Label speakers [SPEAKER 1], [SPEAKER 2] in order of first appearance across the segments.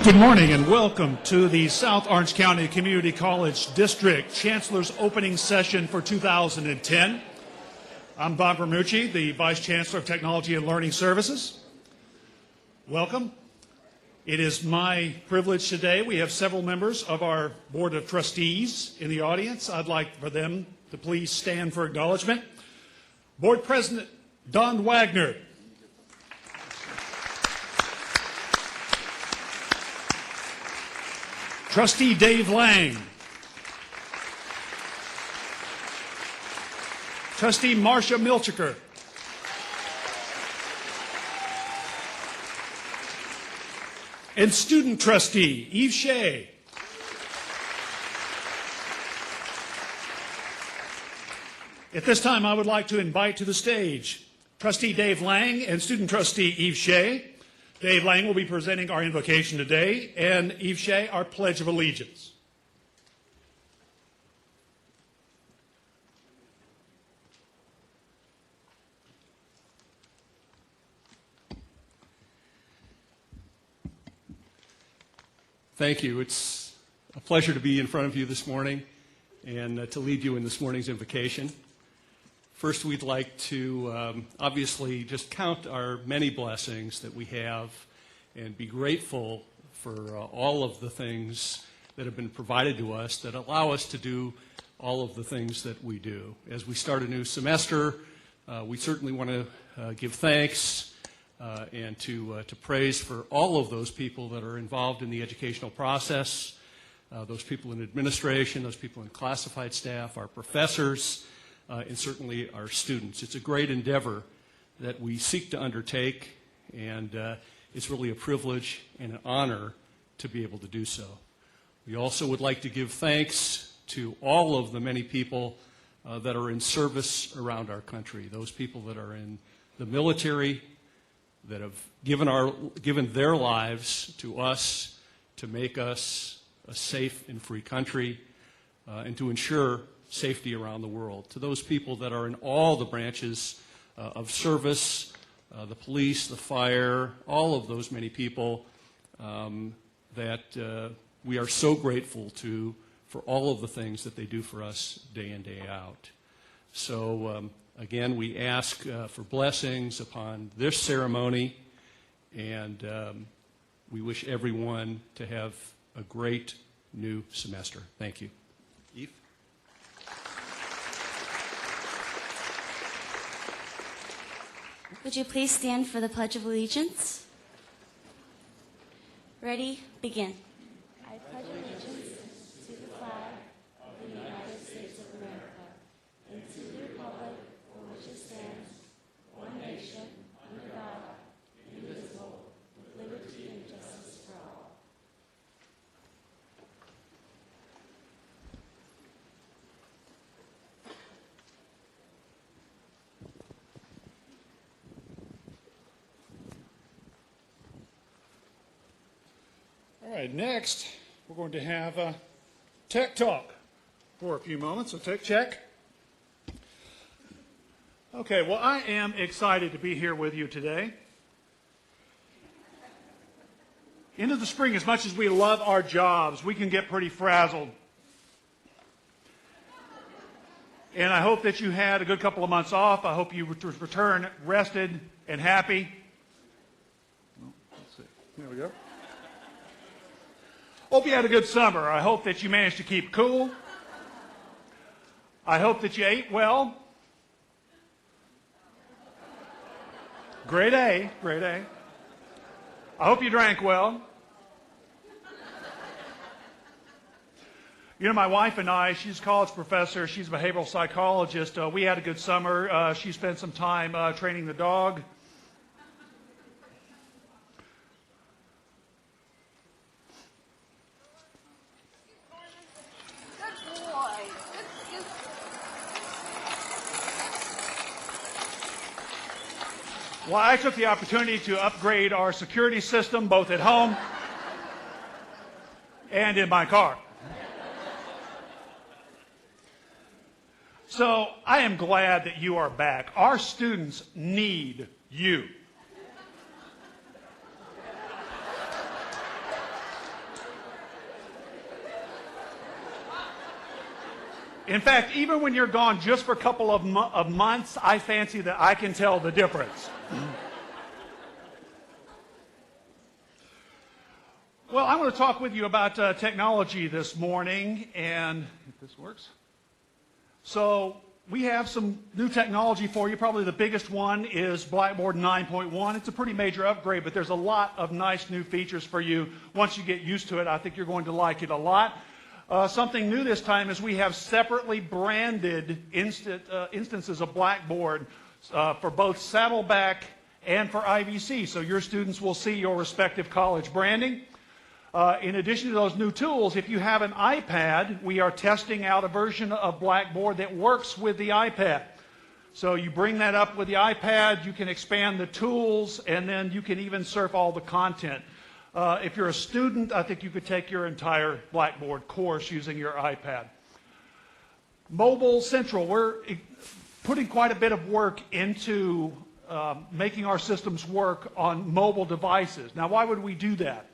[SPEAKER 1] Good morning and welcome to the South Orange County Community College District Chancellor's opening session for 2010. I'm Bob Bermucci, the Vice Chancellor of Technology and Learning Services. Welcome. It is my privilege today. We have several members of our Board of Trustees in the audience. I'd like for them to please stand for acknowledgement. Board President Don Wagner. Trustee Dave Lang. Trustee Marcia Milchiker. And Student Trustee Eve Shea. At this time, I would like to invite to the stage Trustee Dave Lang and Student Trustee Eve Shea. Dave Lang will be presenting our invocation today, and Eve Shea, our Pledge of Allegiance.
[SPEAKER 2] Thank you. It's a pleasure to be in front of you this morning and to lead you in this morning's invocation. First, we'd like to obviously just count our many blessings that we have and be grateful for all of the things that have been provided to us that allow us to do all of the things that we do. As we start a new semester, we certainly want to give thanks and to praise for all of those people that are involved in the educational process, those people in administration, those people in classified staff, our professors, and certainly our students. It's a great endeavor that we seek to undertake, and it's really a privilege and an honor to be able to do so. We also would like to give thanks to all of the many people that are in service around our country, those people that are in the military, that have given their lives to us to make us a safe and free country and to ensure safety around the world. To those people that are in all the branches of service, the police, the fire, all of those many people that we are so grateful to for all of the things that they do for us day in, day out. So again, we ask for blessings upon this ceremony, and we wish everyone to have a great new semester. Thank you. Eve?
[SPEAKER 3] Would you please stand for the Pledge of Allegiance? Ready? Begin. I pledge allegiance to the flag of the United States of America and to the republic for which it stands, one nation, under God, indivisible, with liberty and justice for all.
[SPEAKER 1] All right, next we're going to have Tech Talk for a few moments, so tech check. Okay, well, I am excited to be here with you today. Into the spring, as much as we love our jobs, we can get pretty frazzled. And I hope that you had a good couple of months off. I hope you return rested and happy. Well, let's see. There we go. Hope you had a good summer. I hope that you managed to keep cool. I hope that you ate well. Grade A, grade A. I hope you drank well. You know, my wife and I, she's a college professor, she's a behavioral psychologist. We had a good summer. She spent some time training the dog. Well, I took the opportunity to upgrade our security system, both at home and in my car. So I am glad that you are back. Our students need you. In fact, even when you're gone just for a couple of months, I fancy that I can tell the difference. Well, I want to talk with you about technology this morning, and if this works. So we have some new technology for you. Probably the biggest one is Blackboard 9.1. It's a pretty major upgrade, but there's a lot of nice new features for you. Once you get used to it, I think you're going to like it a lot. Something new this time is we have separately branded instances of Blackboard for both Saddleback and for IVC. So your students will see your respective college branding. In addition to those new tools, if you have an iPad, we are testing out a version of Blackboard that works with the iPad. So you bring that up with the iPad, you can expand the tools, and then you can even surf all the content. If you're a student, I think you could take your entire Blackboard course using your iPad. Mobile Central, we're putting quite a bit of work into making our systems work on mobile devices. Now, why would we do that?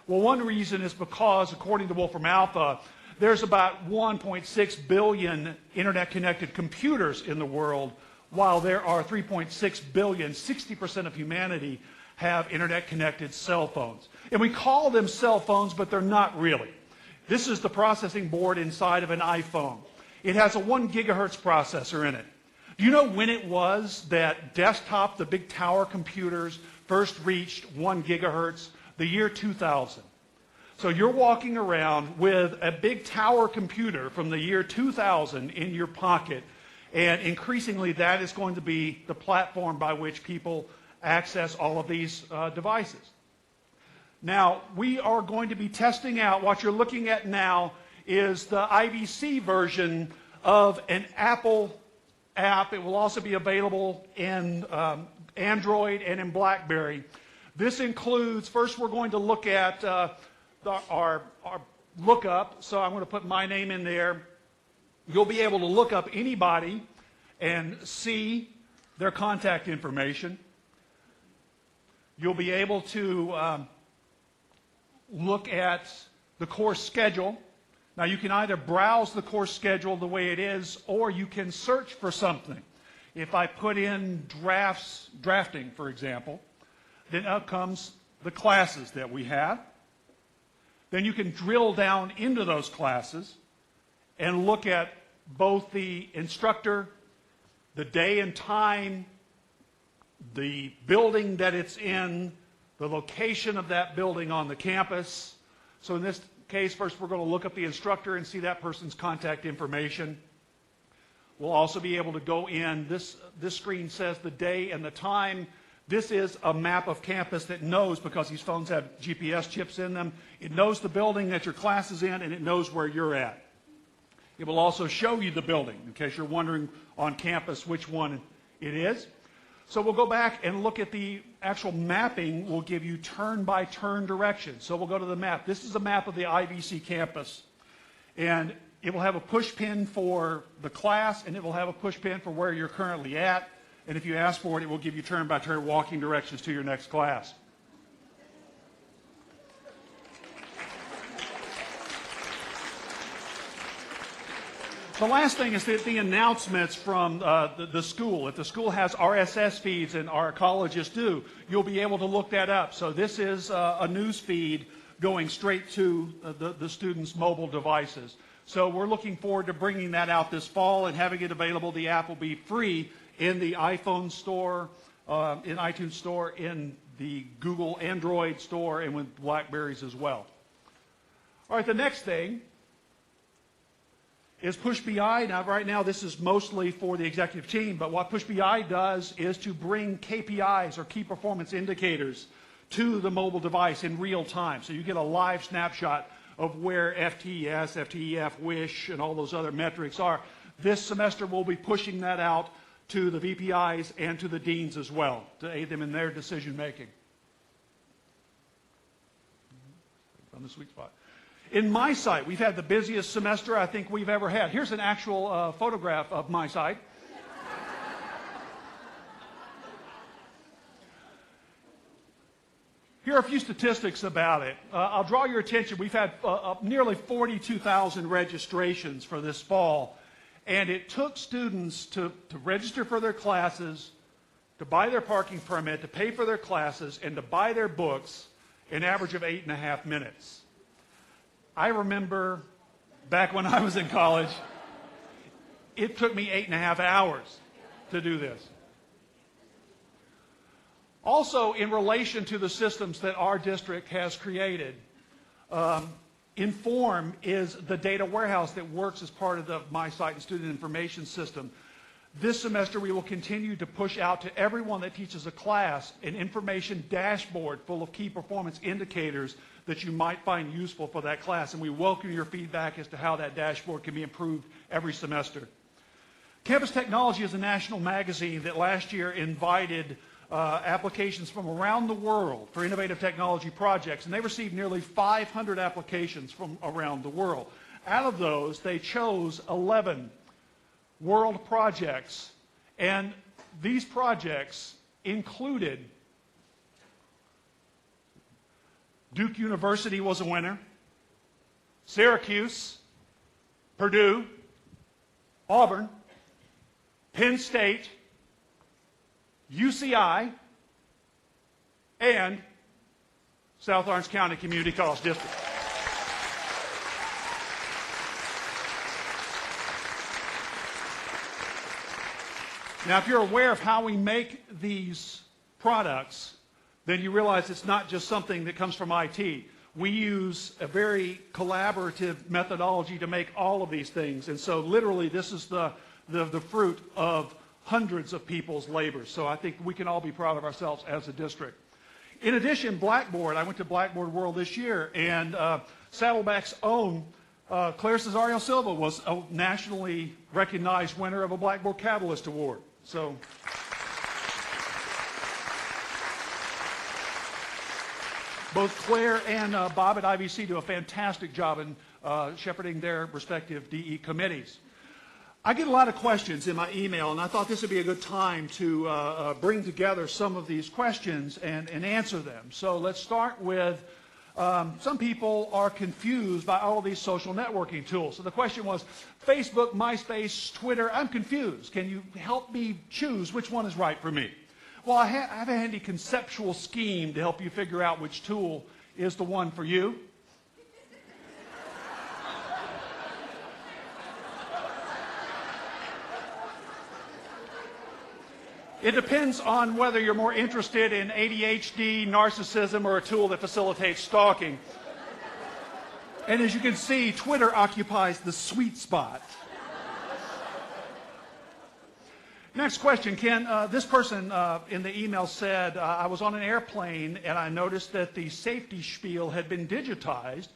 [SPEAKER 1] Well, one reason is because, according to Wolfram Alpha, there's about 1.6 billion internet-connected computers in the world, while there are 3.6 billion, 60% of humanity have internet-connected cell phones. And we call them cell phones, but they're not really. This is the processing board inside of an iPhone. It has a 1 gigahertz processor in it. Do you know when it was that desktop, the big tower computers, first reached 1 gigahertz? The year 2000. So you're walking around with a big tower computer from the year 2000 in your pocket, and increasingly that is going to be the platform by which people access all of these devices. Now, we are going to be testing out, what you're looking at now is the IVC version of an Apple app. It will also be available in Android and in BlackBerry. This includes, first we're going to look at our lookup. So I'm going to put my name in there. You'll be able to look up anybody and see their contact information. You'll be able to look at the course schedule. Now you can either browse the course schedule the way it is, or you can search for something. If I put in drafting, for example, then up comes the classes that we have. Then you can drill down into those classes and look at both the instructor, the day and time, the building that it's in, the location of that building on the campus. So in this case, first we're going to look up the instructor and see that person's contact information. We'll also be able to go in. This screen says the day and the time. This is a map of campus that knows, because these phones have GPS chips in them, it knows the building that your class is in, and it knows where you're at. It will also show you the building, in case you're wondering on campus which one it is. So we'll go back and look at the actual mapping. We'll give you turn-by-turn directions. So we'll go to the map. This is a map of the IVC campus. And it will have a push pin for the class, and it will have a push pin for where you're currently at. And if you ask for it, it will give you turn-by-turn walking directions to your next class. The last thing is that the announcements from the school. If the school has RSS feeds, and our colleges do, you'll be able to look that up. So this is a news feed going straight to the students' mobile devices. So we're looking forward to bringing that out this fall and having it available. The app will be free in the iPhone store, in iTunes store, in the Google Android store, and with Blackberries as well. All right, the next thing is Push BI. Now, right now, this is mostly for the executive team, but what Push BI does is to bring KPIs, or key performance indicators, to the mobile device in real time. So you get a live snapshot of where FTES, FTEF, WISH, and all those other metrics are. This semester, we'll be pushing that out to the VPIs and to the deans as well, to aid them in their decision making. On the sweet spot. In my site, we've had the busiest semester I think we've ever had. Here's an actual photograph of my site. Here are a few statistics about it. I'll draw your attention. We've had nearly 42,000 registrations for this fall. And it took students to register for their classes, to buy their parking permit, to pay for their classes, and to buy their books an average of 8.5 minutes. I remember back when I was in college, it took me 8.5 hours to do this. Also, in relation to the systems that our district has created, Inform is the data warehouse that works as part of the MySite and Student Information System. This semester, we will continue to push out to everyone that teaches a class an information dashboard full of key performance indicators that you might find useful for that class, and we welcome your feedback as to how that dashboard can be improved every semester. Campus Technology is a national magazine that last year invited applications from around the world for innovative technology projects, and they received nearly 500 applications from around the world. Out of those, they chose 11 world projects, and these projects included Duke University was a winner, Syracuse, Purdue, Auburn, Penn State, UCI, and South Orange County Community College District. Now, if you're aware of how we make these products, then you realize it's not just something that comes from IT. We use a very collaborative methodology to make all of these things. And so literally this is the fruit of hundreds of people's labor. So I think we can all be proud of ourselves as a district. In addition, Blackboard, I went to Blackboard World this year, and Saddleback's own Claire Cesario Silva was a nationally recognized winner of a Blackboard Catalyst Award. So both Claire and Bob at IVC do a fantastic job in shepherding their respective DE committees. I get a lot of questions in my email, and I thought this would be a good time to bring together some of these questions and answer them. So let's start with, some people are confused by all of these social networking tools. So the question was, Facebook, MySpace, Twitter, I'm confused. Can you help me choose which one is right for me? Well, I have a handy conceptual scheme to help you figure out which tool is the one for you. It depends on whether you're more interested in ADHD, narcissism, or a tool that facilitates stalking. And as you can see, Twitter occupies the sweet spot. Next question, this person in the email said, I was on an airplane and I noticed that the safety spiel had been digitized.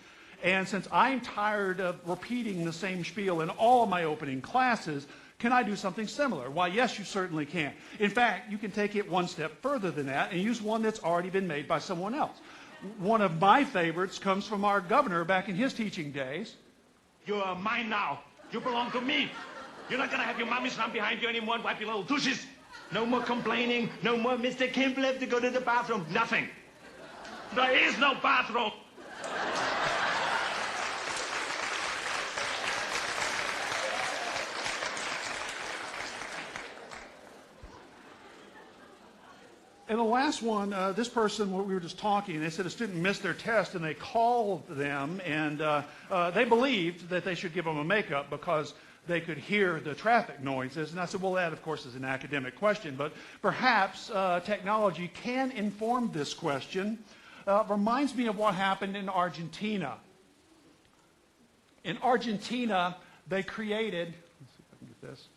[SPEAKER 1] And since I'm tired of repeating the same spiel in all of my opening classes, can I do something similar? Why, yes, you certainly can. In fact, you can take it one step further than that and use one that's already been made by someone else. One of my favorites comes from our governor back in his teaching days.
[SPEAKER 4] You are mine now. You belong to me. You're not going to have your mommies run behind you anymore and wipe your little douches. No more complaining. No more Mr. Kemp left to go to the bathroom. Nothing. There is no bathroom.
[SPEAKER 1] And the last one, this person, we were just talking, they said a student missed their test and they called them and they believed that they should give them a makeup because they could hear the traffic noises. And I said, well, that, of course, is an academic question, but perhaps technology can inform this question. Reminds me of what happened in Argentina. In Argentina, they created, let's see if I can get this,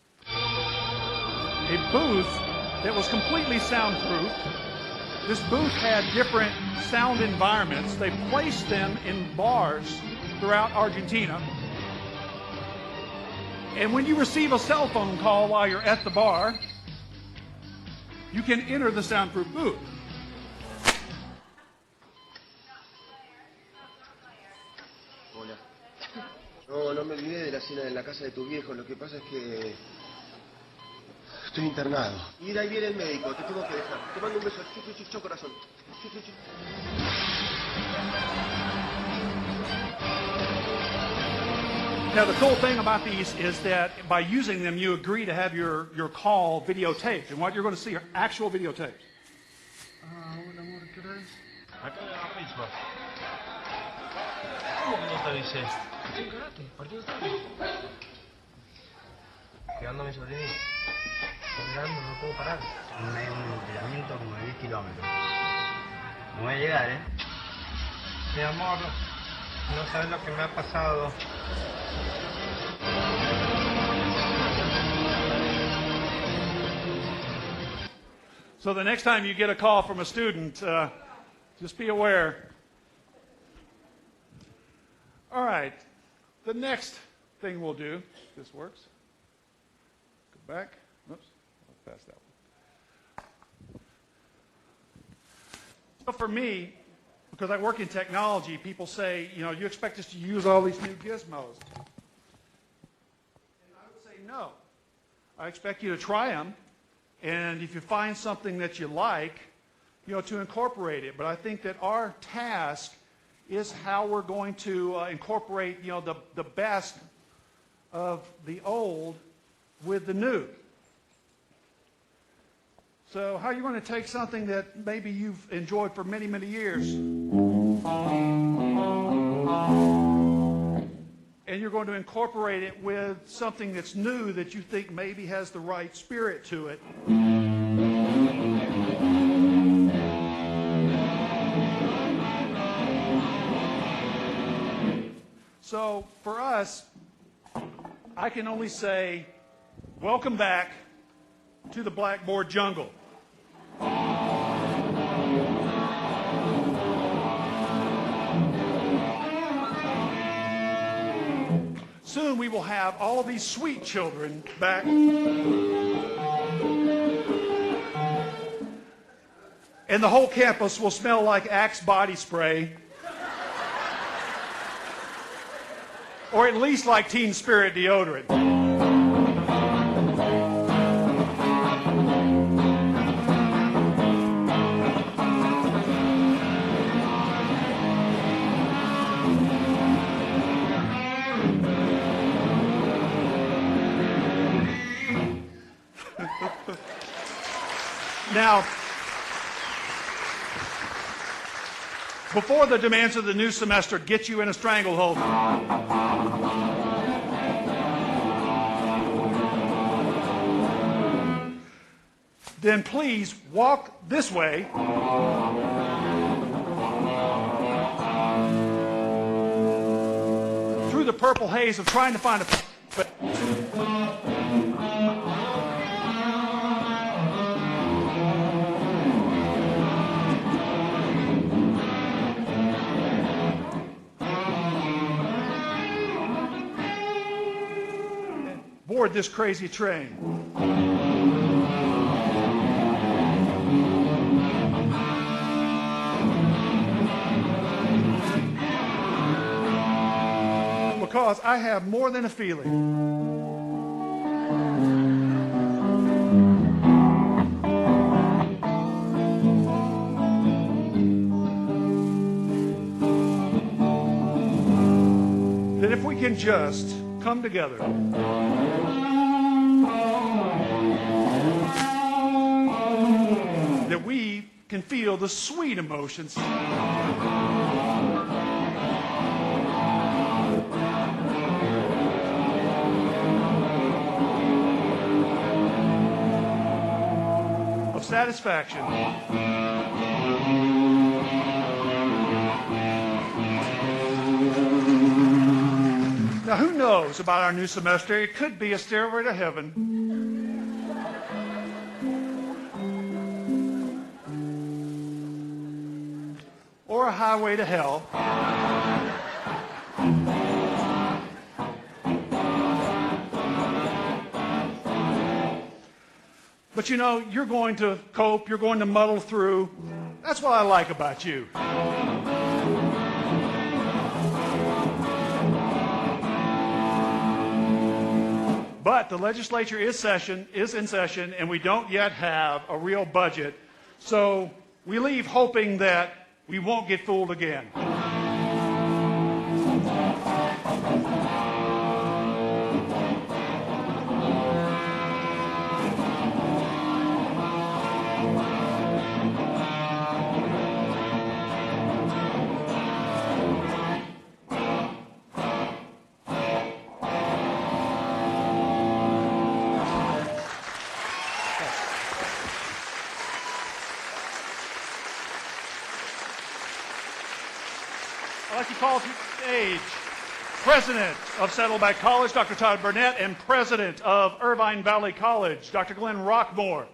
[SPEAKER 1] a booth that was completely soundproof. This booth had different sound environments. They placed them in bars throughout Argentina. And when you receive a cell phone call while you're at the bar, you can enter the soundproof booth.
[SPEAKER 5] Hola. No me olvidé de la cena en la casa de tu viejo. Lo que pasa es que estoy internado. Mira, ahí viene el médico. Te tengo que dejar. Te mando un beso. Chau, corazón. Chu.
[SPEAKER 1] Now, the cool thing about these is that by using them, you agree to have your call videotaped. And what you're going to see are actual videotapes.
[SPEAKER 6] Hola, amor, ¿qué hora es? Acá ahora mismo. ¿Cómo que no te avisé? Estoy en karate, partido de tarde. Cuidando a mi sobrinito. Estoy mirando, no puedo parar. Hay un entrenamiento como de 10 kilómetros. No voy a llegar, ¿eh? Mi amor, no sabes lo que me ha pasado.
[SPEAKER 1] So the next time you get a call from a student, just be aware. All right. The next thing we'll do, if this works. Go back. Oops, I'll pass that one. So for me, because I work in technology, people say, you know, you expect us to use all these new gizmos. And I would say no. I expect you to try them. And if you find something that you like, you know, to incorporate it. But I think that our task is how we're going to incorporate, you know, the best of the old with the new. So how are you going to take something that maybe you've enjoyed for many, many years, and you're going to incorporate it with something that's new that you think maybe has the right spirit to it? So for us, I can only say, welcome back to the blackboard jungle. Soon we will have all of these sweet children back. And the whole campus will smell like Axe body spray. Or at least like Teen Spirit deodorant. Now, before the demands of the new semester get you in a stranglehold, then please walk this way through the purple haze of trying to find a... board this crazy train. Because I have more than a feeling. That if we can just come together that we can feel the sweet emotions of satisfaction Now, who knows about our new semester? It could be a stairway to heaven. Or a highway to hell. But you know, you're going to cope, you're going to muddle through. That's what I like about you. But the legislature is in session, and we don't yet have a real budget. So we leave hoping that we won't get fooled again. like to call to the stage President of Saddleback College, Dr. Todd Burnett, and President of Irvine Valley College, Dr. Glenn Rockmore,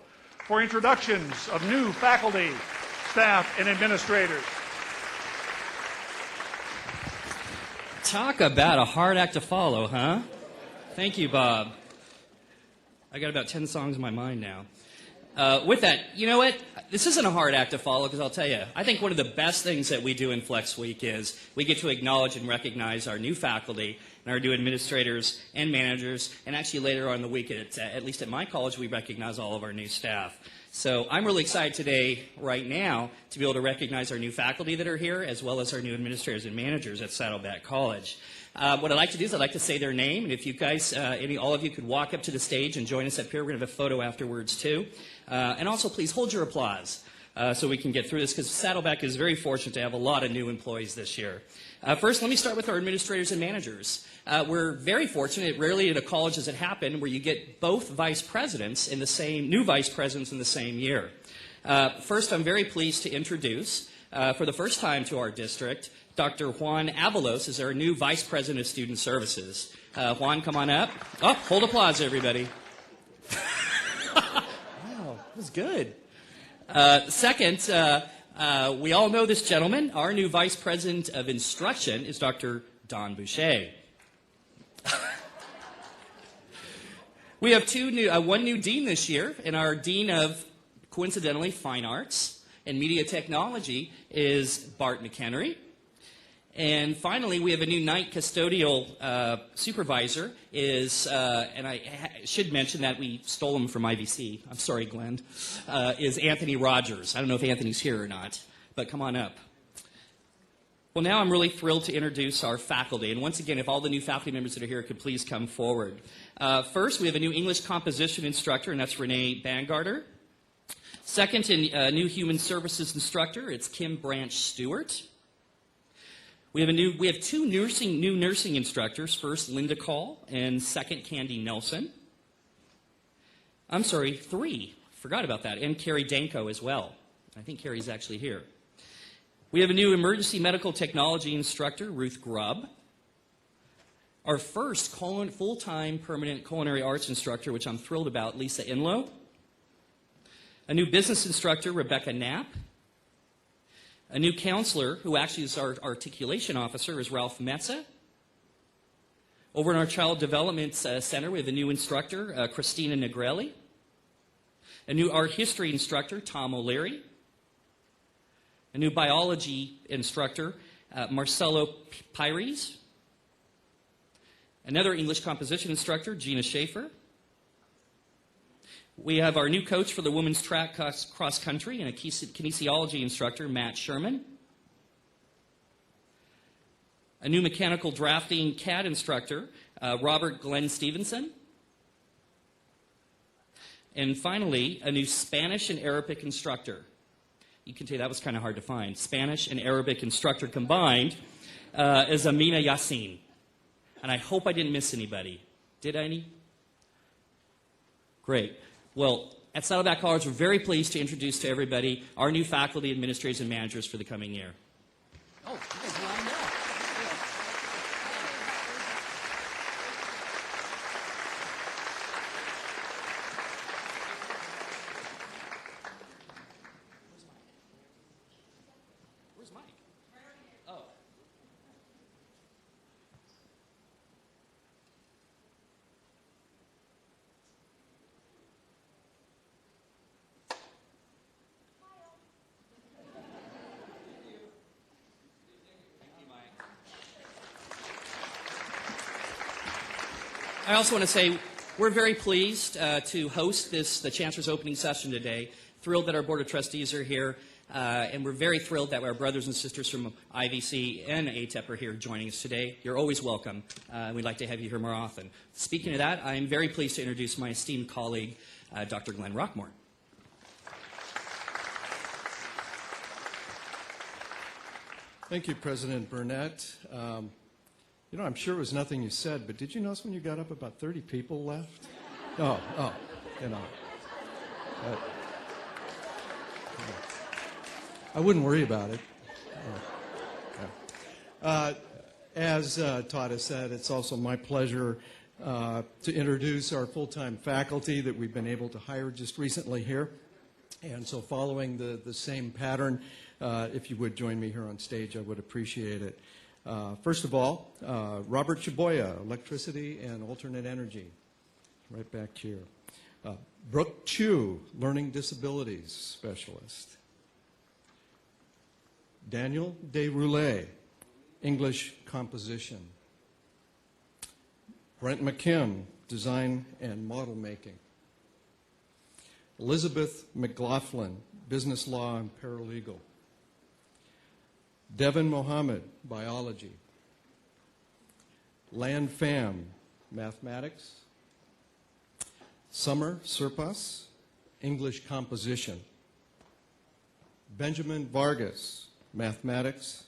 [SPEAKER 1] for introductions of new faculty, staff, and administrators.
[SPEAKER 7] Talk about a hard act to follow, huh? Thank you, Bob. I got about 10 songs in my mind now. With that, you know what? This isn't a hard act to follow because I'll tell you, I think one of the best things that we do in Flex Week is we get to acknowledge and recognize our new faculty and our new administrators and managers, and actually later on in the week, at least at my college, we recognize all of our new staff. So I'm really excited today, right now, to be able to recognize our new faculty that are here, as well as our new administrators and managers at Saddleback College. What I'd like to do is I'd like to say their name, and if you guys, all of you could walk up to the stage and join us up here. We're going to have a photo afterwards, too. And also, please hold your applause so we can get through this, because Saddleback is very fortunate to have a lot of new employees this year. First, let me start with our administrators and managers. We're very fortunate. Rarely at a college does it happen where you get both vice presidents in the same, new vice presidents in the same year. First, I'm very pleased to introduce, for the first time to our district, Dr. Juan Avalos is our new Vice President of Student Services. Juan, come on up. Oh, hold applause, everybody. Wow, that was good. Second, we all know this gentleman. Our new Vice President of Instruction is Dr. Don Boucher. We have one new dean this year, and our dean of, coincidentally, Fine Arts and Media Technology is Bart McHenry. And finally, we have a new night custodial supervisor, and I should mention that we stole him from IVC. I'm sorry, Glenn. Is Anthony Rogers. I don't know if Anthony's here or not, but come on up. Well, now I'm really thrilled to introduce our faculty. And once again, if all the new faculty members that are here could please come forward. First, we have a new English composition instructor, and that's Renee Bangarter. Second, a new human services instructor. It's Kim Branch Stewart. We have two new nursing instructors. First, Linda Call, and second, Candy Nelson. I'm sorry, three. Forgot about that. And Carrie Danko as well. I think Carrie's actually here. We have a new emergency medical technology instructor, Ruth Grubb. Our first full-time permanent culinary arts instructor, which I'm thrilled about, Lisa Inlow. A new business instructor, Rebecca Knapp. A new counselor, who actually is our articulation officer, is Ralph Metza. Over in our Child Development Center, we have a new instructor, Christina Negrelli. A new art history instructor, Tom O'Leary. A new biology instructor, Marcelo Pires. Another English composition instructor, Gina Schaefer. We have our new coach for the women's track cross country and a kinesiology instructor, Matt Sherman. A new mechanical drafting CAD instructor, Robert Glenn Stevenson. And finally, a new Spanish and Arabic instructor. You can tell that was kind of hard to find. Spanish and Arabic instructor combined is Amina Yassin. And I hope I didn't miss anybody. Did I any? Great. Well, at Saddleback College, we're very pleased to introduce to everybody our new faculty, administrators, and managers for the coming year. Oh, you guys lined up. Where's Mike? Oh. I also want to say we're very pleased to host the Chancellor's opening session today. Thrilled that our Board of Trustees are here, and we're very thrilled that our brothers and sisters from IVC and ATEP are here joining us today. You're always welcome. We'd like to have you here more often. Speaking of that, I'm very pleased to introduce my esteemed colleague, Dr. Glenn Rockmore.
[SPEAKER 8] Thank you, President Burnett. You know, I'm sure it was nothing you said, but did you notice when you got up about 30 people left? Oh, you know. I wouldn't worry about it. As Todd has said, it's also my pleasure to introduce our full-time faculty that we've been able to hire just recently here. And so following the same pattern, if you would join me here on stage, I would appreciate it. First of all, Robert Chaboya, Electricity and Alternate Energy, right back here. Brooke Chu, Learning Disabilities Specialist. Daniel DeRoulet, English Composition. Brent McKim, Design and Model Making. Elizabeth McLaughlin, Business Law and Paralegal. Devin Mohammed, Biology. Lan Pham, Mathematics. Summer Surpas, English Composition. Benjamin Vargas, Mathematics.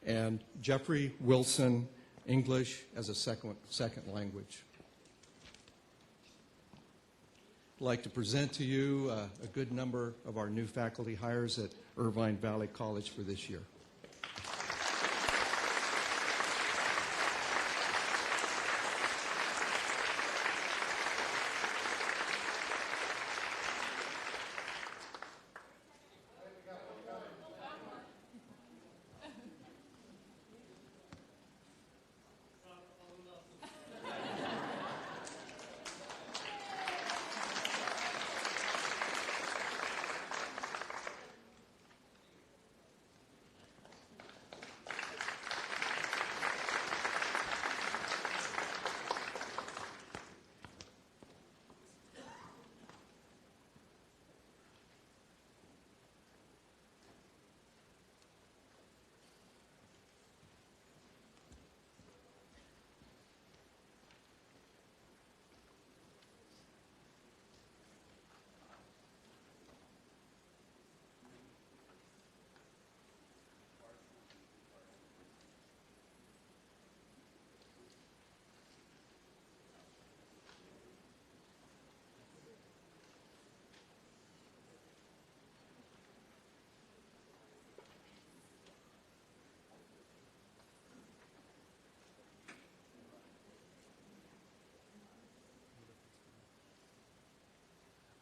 [SPEAKER 8] And Jeffrey Wilson, English as a second language. I'd like to present to you a good number of our new faculty hires at Irvine Valley College for this year.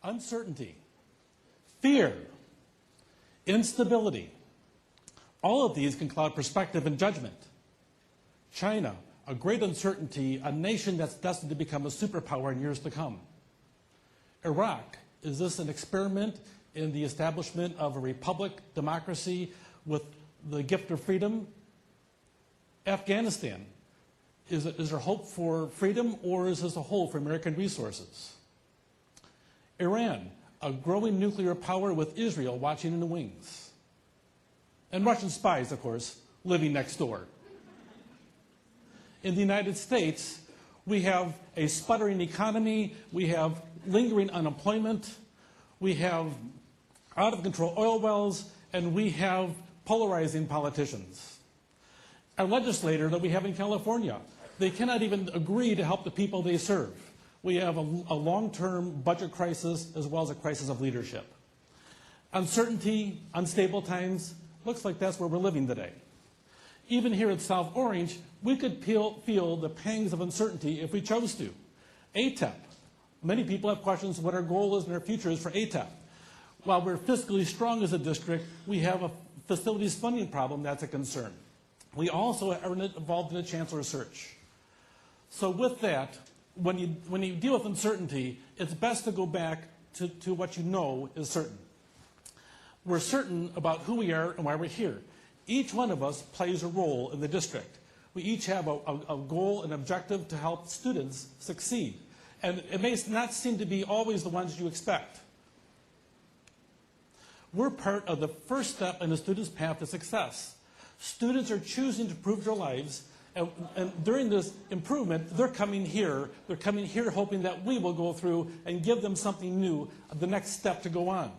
[SPEAKER 9] Uncertainty, fear, instability. All of these can cloud perspective and judgment. China, a great uncertainty, a nation that's destined to become a superpower in years to come. Iraq, is this an experiment in the establishment of a republic, democracy with the gift of freedom? Afghanistan, is there hope for freedom, or is this a hole for American resources? Iran, a growing nuclear power with Israel watching in the wings. And Russian spies, of course, living next door. In the United States, we have a sputtering economy, we have lingering unemployment, we have out-of-control oil wells, and we have polarizing politicians. Our legislator that we have in California, they cannot even agree to help the people they serve. We have a long-term budget crisis as well as a crisis of leadership. Uncertainty, unstable times, looks like that's where we're living today. Even here at South Orange, we could feel the pangs of uncertainty if we chose to. ATEP. Many people have questions what our goal is and our future is for ATEP. While we're fiscally strong as a district, we have a facilities funding problem that's a concern. We also are involved in a chancellor search. So with that, when you deal with uncertainty, it's best to go back to what you know is certain. We're certain about who we are and why we're here. Each one of us plays a role in the district. We each have a goal and objective to help students succeed. And it may not seem to be always the ones you expect. We're part of the first step in the student's path to success. Students are choosing to improve their lives, and during this improvement, they're coming here hoping that we will go through and give them something new, the next step to go on.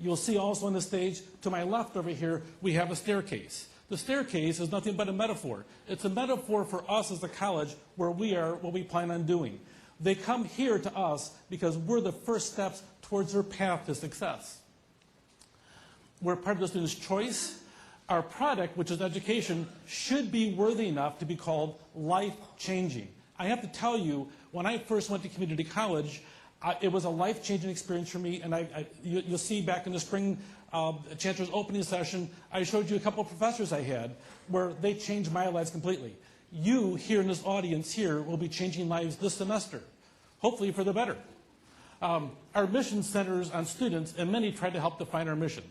[SPEAKER 9] You'll see also on the stage, to my left over here, we have a staircase. The staircase is nothing but a metaphor. It's a metaphor for us as a college where we are, what we plan on doing. They come here to us because we're the first steps towards their path to success. We're part of the student's choice. Our product, which is education, should be worthy enough to be called life-changing. I have to tell you, when I first went to community college, it was a life-changing experience for me, and you'll see back in the spring Chancellor's opening session, I showed you a couple of professors I had where they changed my lives completely. You here in this audience here will be changing lives this semester, hopefully for the better. Our mission centers on students, and many try to help define our mission.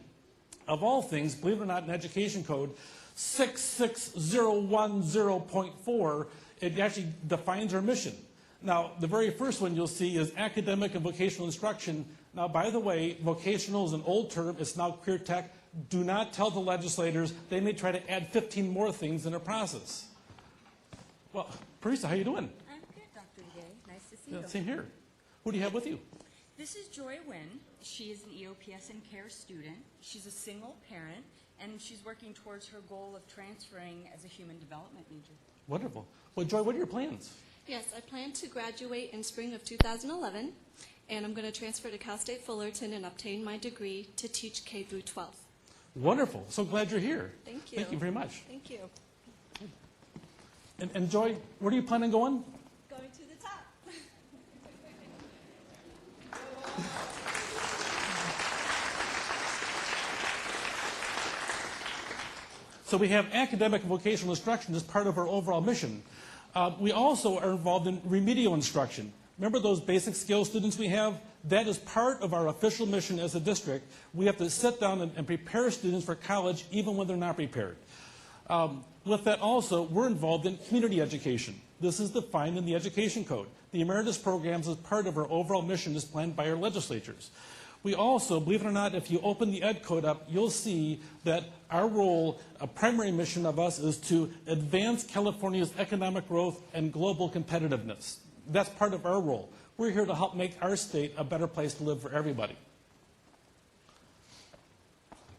[SPEAKER 9] Of all things, believe it or not, in Education Code 66010.4, it actually defines our mission. Now, the very first one you'll see is academic and vocational instruction. Now, by the way, vocational is an old term. It's now career tech. Do not tell the legislators. They may try to add 15 more things in the process. Well, Parisa, how you doing?
[SPEAKER 10] I'm good, Dr. Gay. Nice to see you.
[SPEAKER 9] Same here. Who do you have with you?
[SPEAKER 10] This is Joy Wynn. She is an EOPS and CARE student. She's a single parent, and she's working towards her goal of transferring as a human development major.
[SPEAKER 9] Wonderful. Well, Joy, what are your plans?
[SPEAKER 11] Yes, I plan to graduate in spring of 2011, and I'm going to transfer to Cal State Fullerton and obtain my degree to teach K through 12.
[SPEAKER 9] Wonderful. So glad you're here.
[SPEAKER 11] Thank you.
[SPEAKER 9] Thank you very much.
[SPEAKER 11] Thank you.
[SPEAKER 9] And Joy, where do you plan on going?
[SPEAKER 11] Going to the top.
[SPEAKER 9] So we have academic and vocational instruction as part of our overall mission. We also are involved in remedial instruction. Remember those basic skills students we have? That is part of our official mission as a district. We have to sit down and prepare students for college even when they're not prepared. With that also, we're involved in community education. This is defined in the Education Code. The emeritus programs is part of our overall mission as planned by our legislatures. We also, believe it or not, if you open the Ed Code up, you'll see that our role, a primary mission of us, is to advance California's economic growth and global competitiveness. That's part of our role. We're here to help make our state a better place to live for everybody.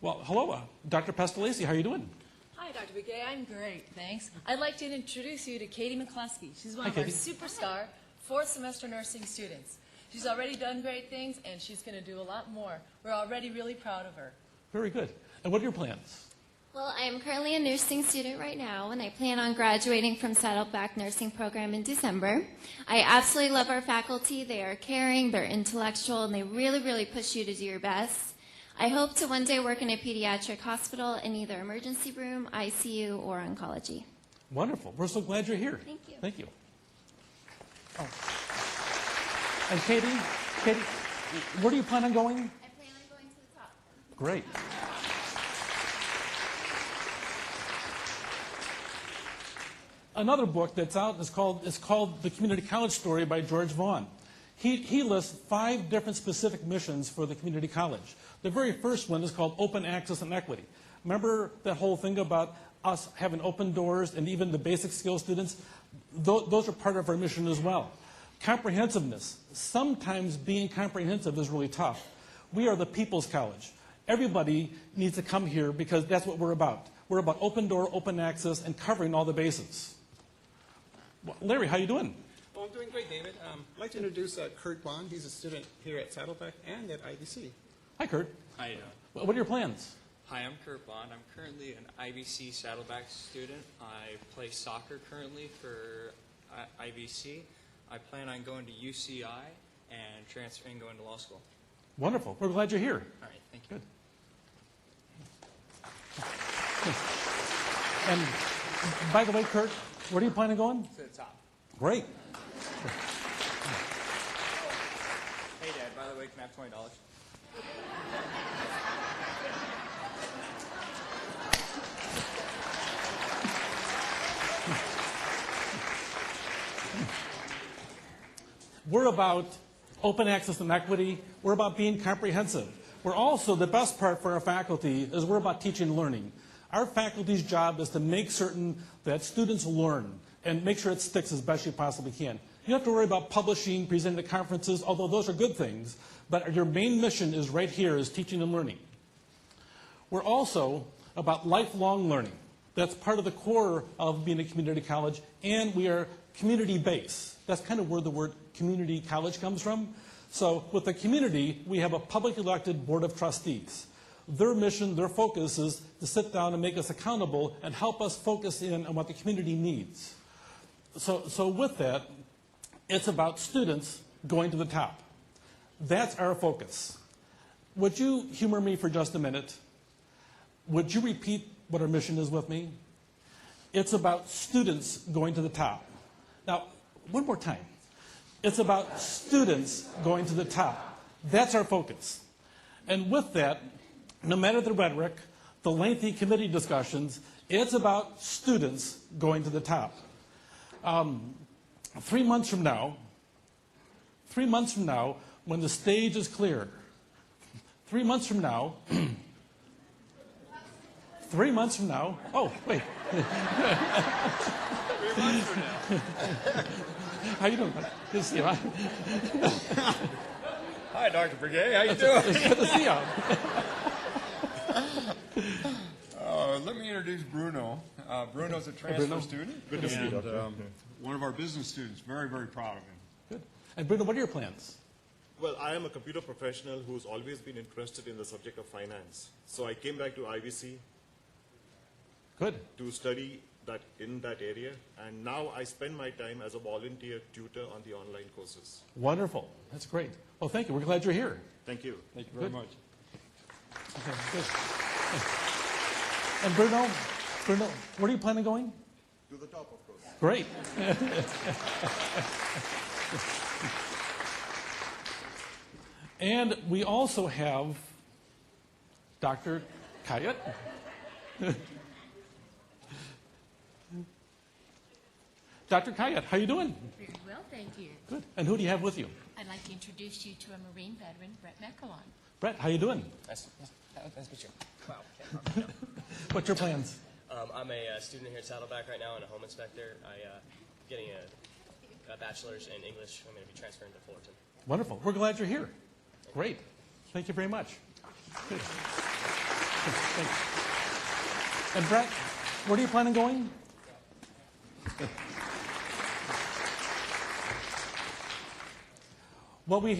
[SPEAKER 9] Well, hello, Dr. Pastalesi, how are you doing?
[SPEAKER 12] Hi, Dr. Begay. I'm great, thanks. I'd like to introduce you to Katie McCluskey. She's one
[SPEAKER 9] Hi,
[SPEAKER 12] of our
[SPEAKER 9] Katie.
[SPEAKER 12] superstar fourth semester nursing students. She's already done great things, and she's going to do a lot more. We're already really proud of her.
[SPEAKER 9] Very good. And what are your plans?
[SPEAKER 3] Well, I'm currently a nursing student right now, and I plan on graduating from Saddleback Nursing Program in December. I absolutely love our faculty. They are caring, they're intellectual, and they really, really push you to do your best. I hope to one day work in a pediatric hospital in either emergency room, ICU, or oncology.
[SPEAKER 9] Wonderful. We're so glad you're here.
[SPEAKER 3] Thank you.
[SPEAKER 9] Thank you. Oh. And Katie, where do you plan on going?
[SPEAKER 3] I plan on going to the top.
[SPEAKER 9] Great. Another book that's out is called The Community College Story by George Vaughn. He lists 5 different specific missions for the community college. The very first one is called Open Access and Equity. Remember that whole thing about us having open doors and even the basic skill students? Those are part of our mission as well. Comprehensiveness. Sometimes being comprehensive is really tough. We are the people's college. Everybody needs to come here because that's what we're about. We're about open door, open access, and covering all the bases. Well, Larry, how you doing?
[SPEAKER 13] Well, I'm doing great, David. I'd like to introduce Kurt Bond. He's a student here at Saddleback and at IBC.
[SPEAKER 9] Hi, Kurt.
[SPEAKER 14] How you doing?
[SPEAKER 9] What are your plans?
[SPEAKER 14] Hi, I'm Kurt Bond. I'm currently an IBC Saddleback student. I play soccer currently for IBC. I plan on going to UCI and transferring, going to law school.
[SPEAKER 9] Wonderful. We're glad you're here.
[SPEAKER 14] All right, thank you.
[SPEAKER 9] Good. And by the way, Kurt, where do you plan on going?
[SPEAKER 14] To the top.
[SPEAKER 9] Great.
[SPEAKER 14] Hey, Dad, by the way, can I have $20?
[SPEAKER 9] We're about open access and equity. We're about being comprehensive. We're also, the best part for our faculty is we're about teaching and learning. Our faculty's job is to make certain that students learn and make sure it sticks as best you possibly can. You don't have to worry about publishing, presenting at conferences, although those are good things, but your main mission is right here, is teaching and learning. We're also about lifelong learning. That's part of the core of being a community college, and we are community-based. That's kind of where the word community college comes from. So with the community, we have a public elected board of trustees. Their mission, their focus is to sit down and make us accountable and help us focus in on what the community needs. So with that, it's about students going to the top. That's our focus. Would you humor me for just a minute? Would you repeat what our mission is with me? It's about students going to the top. Now, one more time. It's about students going to the top. That's our focus. And with that, no matter the rhetoric, the lengthy committee discussions, it's about students going to the top. 3 months from now, when the stage is clear, 3 months from now, 3 months from now, oh, wait.
[SPEAKER 15] 3 months from now.
[SPEAKER 9] How you doing? Good to see you.
[SPEAKER 15] Hi, Dr. Brigay. How you doing?
[SPEAKER 9] It's good to see you.
[SPEAKER 15] Let me introduce Bruno. Bruno's a transfer student.
[SPEAKER 9] Good to see you, Doctor.
[SPEAKER 15] One of our business students. Very, very proud of him.
[SPEAKER 9] Good. And Bruno, what are your plans?
[SPEAKER 16] Well, I am a computer professional who's always been interested in the subject of finance. So I came back to IVC to study that in that area, and now I spend my time as a volunteer tutor on the online courses.
[SPEAKER 9] Wonderful. That's great. Well, thank you. We're glad you're here.
[SPEAKER 16] Thank you.
[SPEAKER 15] Thank you very much.
[SPEAKER 9] Okay, good. And Bruno, where are you planning on going?
[SPEAKER 16] To the top, of course.
[SPEAKER 9] Great. And we also have Dr. Kayat. Dr. Kayat, how you doing?
[SPEAKER 17] Very well, thank you.
[SPEAKER 9] Good. And who do you have with you?
[SPEAKER 17] I'd like to introduce you to a Marine veteran, Brett Meckelon.
[SPEAKER 9] Brett, how you doing?
[SPEAKER 18] Nice to meet you. Wow.
[SPEAKER 9] What's your plans?
[SPEAKER 18] I'm a student here at Saddleback right now and a home inspector. I'm getting a bachelor's in English. I'm going to be transferring to Fullerton.
[SPEAKER 9] Wonderful. We're glad you're here. Great. Thank you very much. Good. Thanks. And Brett, where do you plan on going? What we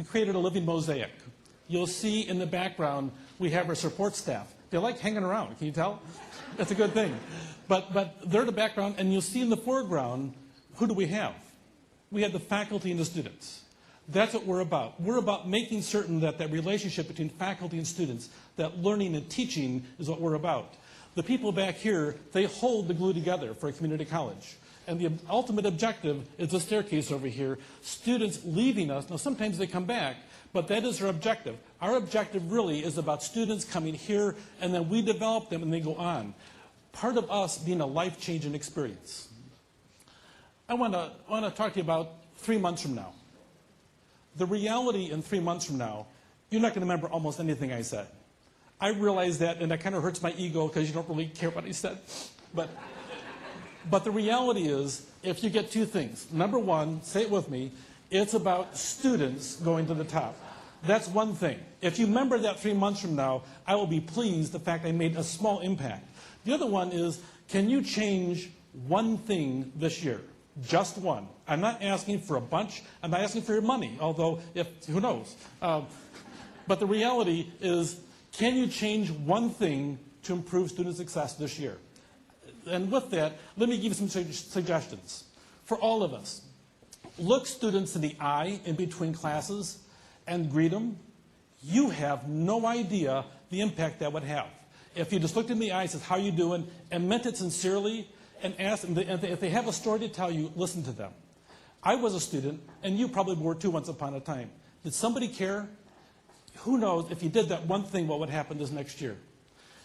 [SPEAKER 9] created a living mosaic. You'll see in the background, we have our support staff. They like hanging around, can you tell? That's a good thing. But they're the background, and you'll see in the foreground, who do we have? We have the faculty and the students. That's what we're about. We're about making certain that that relationship between faculty and students, that learning and teaching is what we're about. The people back here, they hold the glue together for a community college. And the ultimate objective is the staircase over here. Students leaving us, now sometimes they come back, but that is our objective. Our objective really is about students coming here, and then we develop them and they go on. Part of us being a life-changing experience. I want to talk to you about 3 months from now. The reality in 3 months from now, you're not going to remember almost anything I said. I realize that, and that kind of hurts my ego because you don't really care what I said. But the reality is, if you get two things. Number one, say it with me, it's about students going to the top. That's one thing. If you remember that 3 months from now, I will be pleased the fact I made a small impact. The other one is, can you change one thing this year? Just one. I'm not asking for a bunch. I'm not asking for your money, although, who knows. But the reality is, can you change one thing to improve student success this year? And with that, let me give you some suggestions. For all of us, look students in the eye in between classes and greet them. You have no idea the impact that would have. If you just looked in the eye and said, how are you doing, and meant it sincerely, and asked them, if they have a story to tell you, listen to them. I was a student, and you probably were too once upon a time. Did somebody care? Who knows if you did that one thing, what would happen this next year?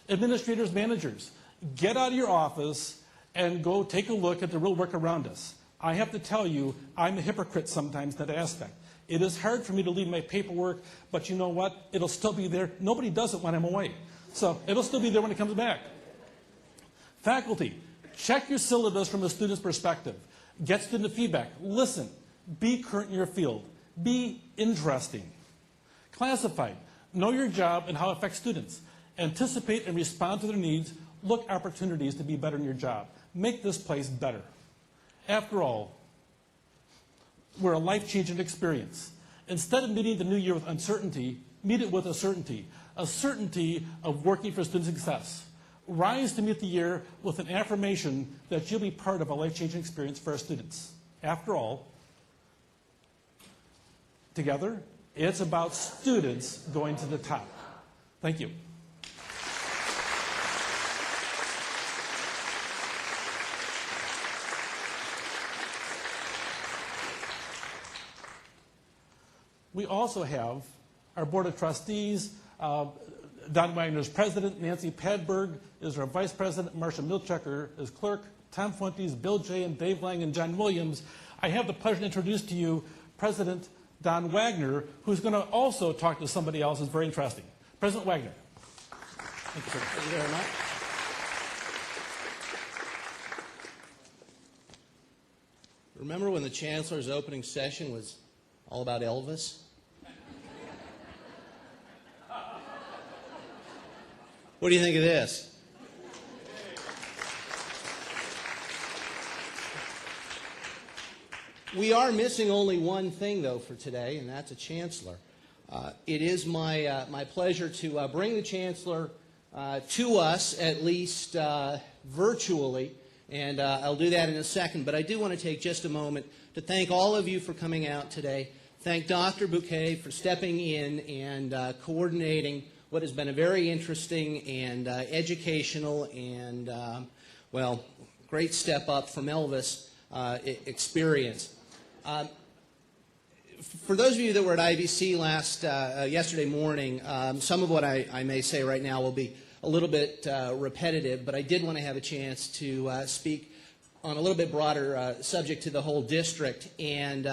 [SPEAKER 9] Administrators, managers, get out of your office and go take a look at the real work around us. I have to tell you, I'm a hypocrite sometimes in that aspect. It is hard for me to leave my paperwork, but you know what? It'll still be there. Nobody does it when I'm away. So it'll still be there when it comes back. Faculty, check your syllabus from a student's perspective. Get student feedback. Listen. Be current in your field. Be interesting. Classified. Know your job and how it affects students. Anticipate and respond to their needs. Look opportunities to be better in your job. Make this place better. After all, we're a life-changing experience. Instead of meeting the new year with uncertainty, Meet it with a certainty of working for student success. Rise to meet the year with an affirmation that you'll be part of a life-changing experience for our students. After all, together, it's about students going to the top. Thank you. We also have our Board of Trustees. Don Wagner is president. Nancy Padberg is our vice president. Marcia Milchecker is clerk. Tom Fuentes, Bill Jay, and Dave Lang, and John Williams. I have the pleasure to introduce to you President Don Wagner, who's going to also talk to somebody else who's very interesting. President Wagner. Thank you, sir.
[SPEAKER 19] Thank you very much. Remember when the Chancellor's opening session was all about Elvis? What do you think of this? We are missing only one thing, though, for today, and that's a Chancellor. It is my pleasure to bring the Chancellor to us, at least virtually, and I'll do that in a second. But I do want to take just a moment to thank all of you for coming out today. Thank Dr. Bouquet for stepping in and coordinating what has been a very interesting and educational and, well, great step up from Elvis experience. For those of you that were at IVC yesterday morning, some of what I may say right now will be a little bit repetitive, but I did want to have a chance to speak on a little bit broader subject to the whole district, and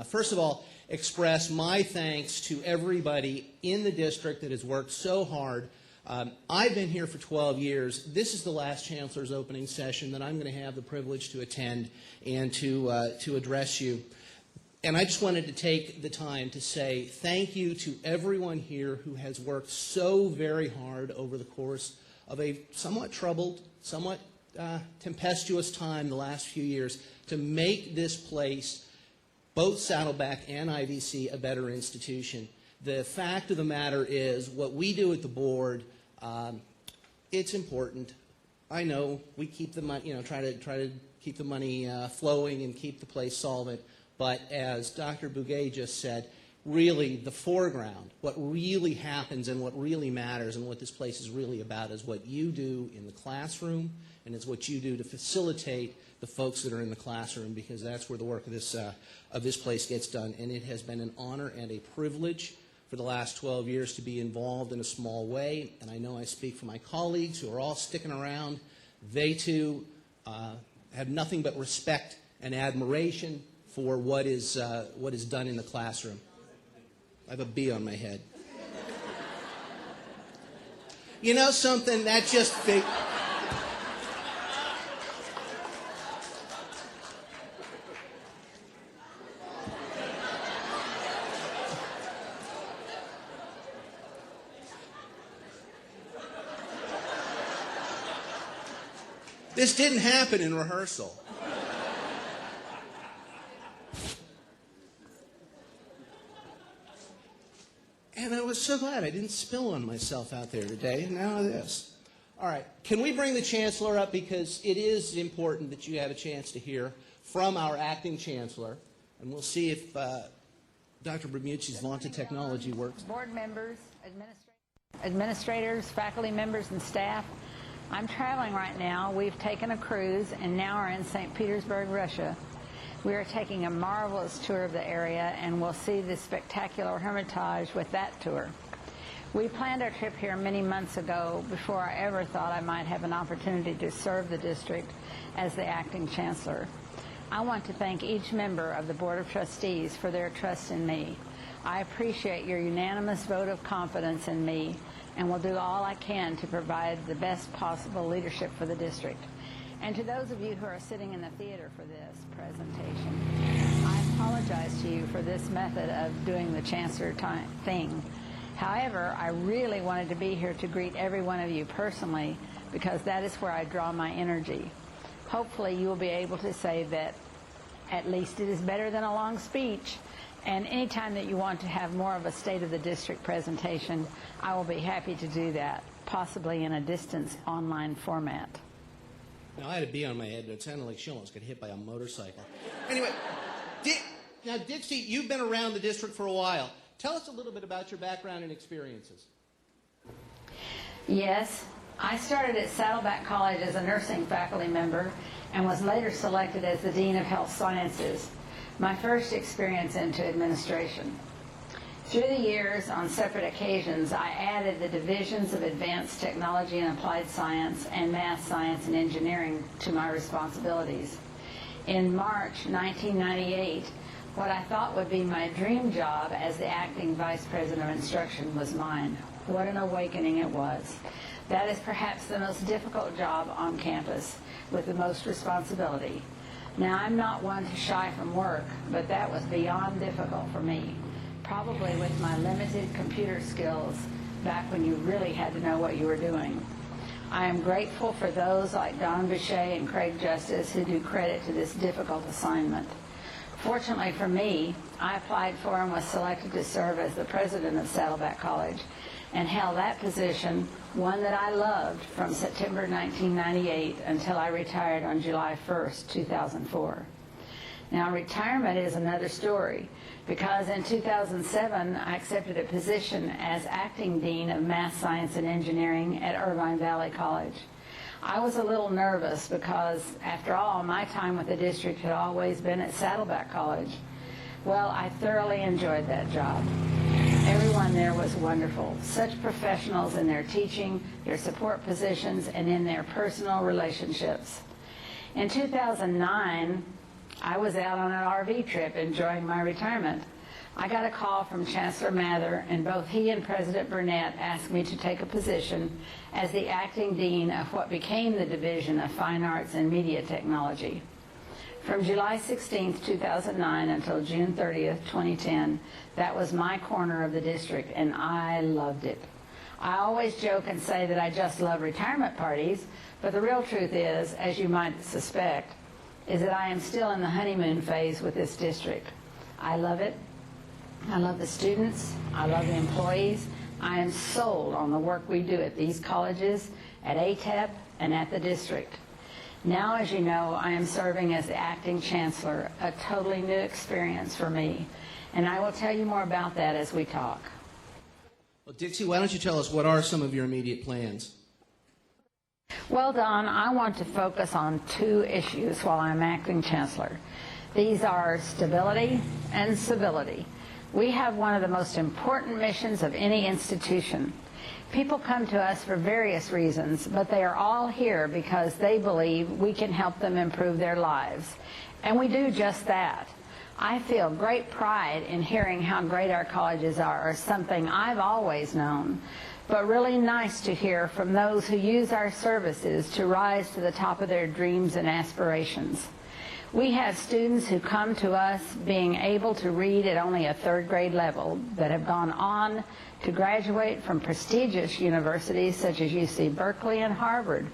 [SPEAKER 19] first of all, express my thanks to everybody in the district that has worked so hard. I've been here for 12 years. This is the last Chancellor's opening session that I'm going to have the privilege to attend and to address you. And I just wanted to take the time to say thank you to everyone here who has worked so very hard over the course of a somewhat troubled, somewhat tempestuous time the last few years to make this place, both Saddleback and IVC, a better institution. The fact of the matter is, what we do at the board, it's important. I know we keep the money, try to keep the money flowing and keep the place solvent. But as Dr. Bouquet just said, really the foreground, what really happens and what really matters and what this place is really about is what you do in the classroom, and it's what you do to facilitate the folks that are in the classroom, because that's where the work of this place gets done. And it has been an honor and a privilege for the last 12 years to be involved in a small way. And I know I speak for my colleagues who are all sticking around. They too have nothing but respect and admiration for what is done in the classroom. I have a bee on my head. You know something? That just This didn't happen in rehearsal. And I was so glad I didn't spill on myself out there today, and now this. All right, can we bring the Chancellor up, because it is important that you have a chance to hear from our acting Chancellor, and we'll see if Dr. Bermucci's vaunted technology works.
[SPEAKER 20] Board members, administrators, faculty members, and staff, I'm traveling right now. We've taken a cruise and now are in St. Petersburg, Russia. We are taking a marvelous tour of the area, and we'll see the spectacular Hermitage with that tour. We planned our trip here many months ago before I ever thought I might have an opportunity to serve the district as the acting Chancellor. I want to thank each member of the Board of Trustees for their trust in me. I appreciate your unanimous vote of confidence in me, and will do all I can to provide the best possible leadership for the district. And to those of you who are sitting in the theater for this presentation, I apologize to you for this method of doing the Chancellor thing. However, I really wanted to be here to greet every one of you personally, because that is where I draw my energy. Hopefully you will be able to say that at least it is better than a long speech, And anytime that you want to have more of a State of the District presentation, I will be happy to do that, possibly in a distance online format.
[SPEAKER 19] Now, I had a bee on my head, but it sounded like she almost got hit by a motorcycle. Anyway, now, Dixie, you've been around the district for a while. Tell us a little bit about your background and experiences.
[SPEAKER 20] Yes, I started at Saddleback College as a nursing faculty member and was later selected as the Dean of Health Sciences, my first experience into administration. Through the years, on separate occasions, I added the divisions of Advanced Technology and Applied Science and Math, Science, and Engineering to my responsibilities. In March 1998, what I thought would be my dream job as the acting Vice President of Instruction was mine. What an awakening it was. That is perhaps the most difficult job on campus, with the most responsibility. Now, I'm not one to shy from work, but that was beyond difficult for me, probably with my limited computer skills back when you really had to know what you were doing. I am grateful for those like Don Boucher and Craig Justice who do credit to this difficult assignment. Fortunately for me, I applied for and was selected to serve as the president of Saddleback College and held that position, one that I loved, from September 1998 until I retired on July 1st, 2004. Now, retirement is another story, because in 2007, I accepted a position as acting Dean of Math, Science, and Engineering at Irvine Valley College. I was a little nervous because, after all, my time with the district had always been at Saddleback College. Well, I thoroughly enjoyed that job. Everyone there was wonderful, such professionals in their teaching, their support positions, and in their personal relationships. In 2009, I was out on an RV trip enjoying my retirement. I got a call from Chancellor Mather, and both he and President Burnett asked me to take a position as the acting dean of what became the Division of Fine Arts and Media Technology. From July 16, 2009 until June 30th, 2010, that was my corner of the district, and I loved it. I always joke and say that I just love retirement parties, but the real truth is, as you might suspect, is that I am still in the honeymoon phase with this district. I love it. I love the students. I love the employees. I am sold on the work we do at these colleges, at ATEP, and at the district. Now, as you know, I am serving as the acting chancellor, a totally new experience for me, and I will tell you more about that as we talk.
[SPEAKER 19] Well, Dixie, why don't you tell us what are some of your immediate plans?
[SPEAKER 20] Well, Don, I want to focus on two issues while I'm acting chancellor. These are stability and civility. We have one of the most important missions of any institution. People come to us for various reasons, but they are all here because they believe we can help them improve their lives. And we do just that. I feel great pride in hearing how great our colleges are, something I've always known, but really nice to hear from those who use our services to rise to the top of their dreams and aspirations. We have students who come to us being able to read at only a third grade level that have gone on to graduate from prestigious universities such as UC Berkeley and Harvard.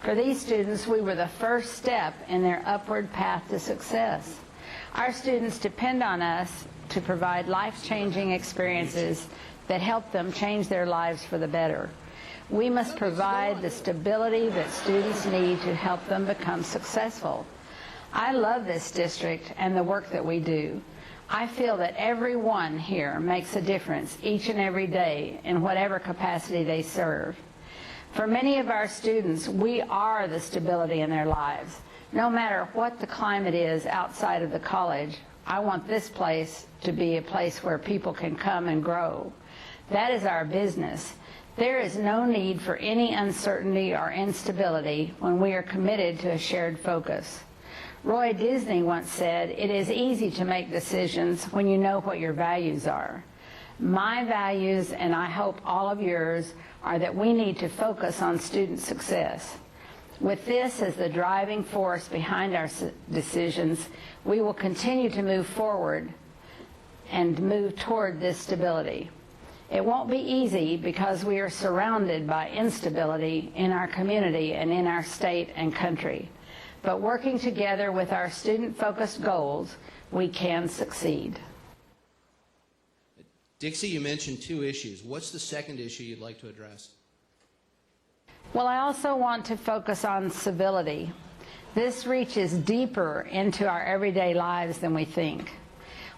[SPEAKER 20] For these students, we were the first step in their upward path to success. Our students depend on us to provide life-changing experiences that help them change their lives for the better. We must provide the stability that students need to help them become successful. I love this district and the work that we do. I feel that everyone here makes a difference each and every day in whatever capacity they serve. For many of our students, we are the stability in their lives. No matter what the climate is outside of the college, I want this place to be a place where people can come and grow. That is our business. There is no need for any uncertainty or instability when we are committed to a shared focus. Roy Disney once said, "It is easy to make decisions when you know what your values are." My values, and I hope all of yours, are that we need to focus on student success. With this as the driving force behind our decisions, we will continue to move forward and move toward this stability. It won't be easy because we are surrounded by instability in our community and in our state and country. But working together with our student-focused goals, we can succeed.
[SPEAKER 19] Dixie, you mentioned 2 issues. What's the second issue you'd like to address?
[SPEAKER 20] Well, I also want to focus on civility. This reaches deeper into our everyday lives than we think.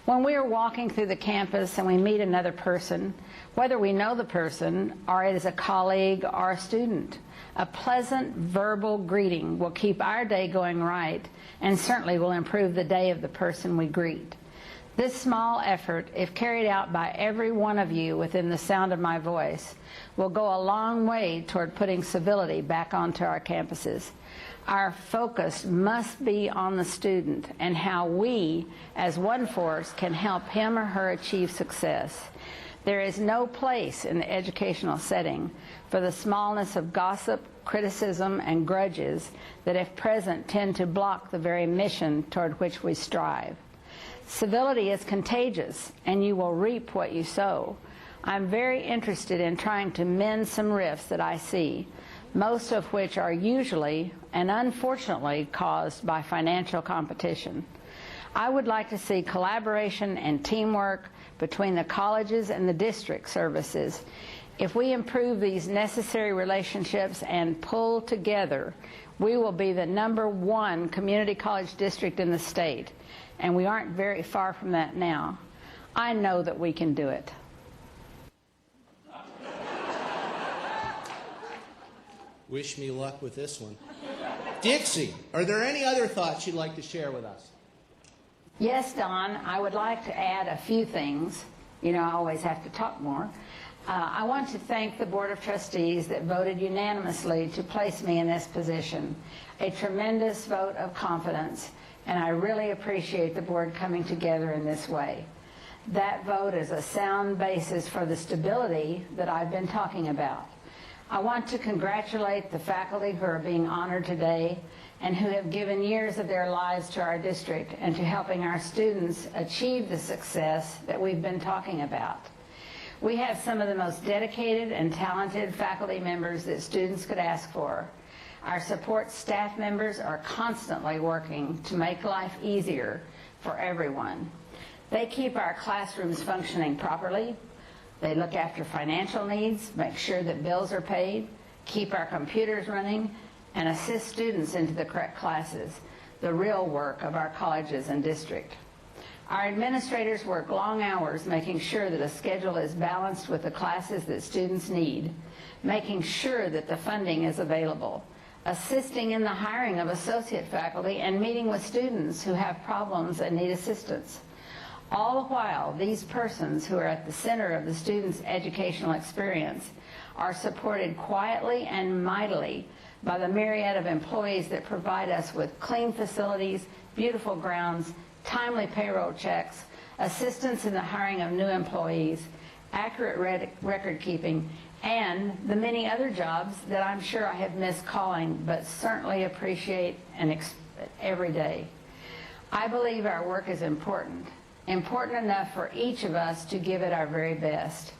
[SPEAKER 20] When we are walking through the campus and we meet another person, whether we know the person or it is a colleague or a student, a pleasant verbal greeting will keep our day going right and certainly will improve the day of the person we greet. This small effort, if carried out by every one of you within the sound of my voice, will go a long way toward putting civility back onto our campuses. Our focus must be on the student and how we, as one force, can help him or her achieve success. There is no place in the educational setting for the smallness of gossip, criticism, and grudges that, if present, tend to block the very mission toward which we strive. Civility is contagious, and you will reap what you sow. I'm very interested in trying to mend some rifts that I see, most of which are usually and unfortunately caused by financial competition. I would like to see collaboration and teamwork between the colleges and the district services. If we improve these necessary relationships and pull together, we will be the #1 community college district in the state, and we aren't very far from that now. I know that we can do it.
[SPEAKER 19] Wish me luck with this one. Dixie, are there any other thoughts you'd like to share with us?
[SPEAKER 20] Yes, Don, I would like to add a few things. You know, I always have to talk more. I want to thank the Board of Trustees that voted unanimously to place me in this position. A tremendous vote of confidence, and I really appreciate the board coming together in this way. That vote is a sound basis for the stability that I've been talking about. I want to congratulate the faculty who are being honored today and who have given years of their lives to our district and to helping our students achieve the success that we've been talking about. We have some of the most dedicated and talented faculty members that students could ask for. Our support staff members are constantly working to make life easier for everyone. They keep our classrooms functioning properly. They look after financial needs, make sure that bills are paid, keep our computers running, and assist students into the correct classes, the real work of our colleges and district. Our administrators work long hours making sure that a schedule is balanced with the classes that students need, making sure that the funding is available, assisting in the hiring of associate faculty, and meeting with students who have problems and need assistance. All the while, these persons who are at the center of the student's educational experience are supported quietly and mightily by the myriad of employees that provide us with clean facilities, beautiful grounds, timely payroll checks, assistance in the hiring of new employees, accurate record keeping, and the many other jobs that I'm sure I have missed calling, but certainly appreciate and every day. I believe our work is important enough for each of us to give it our very best.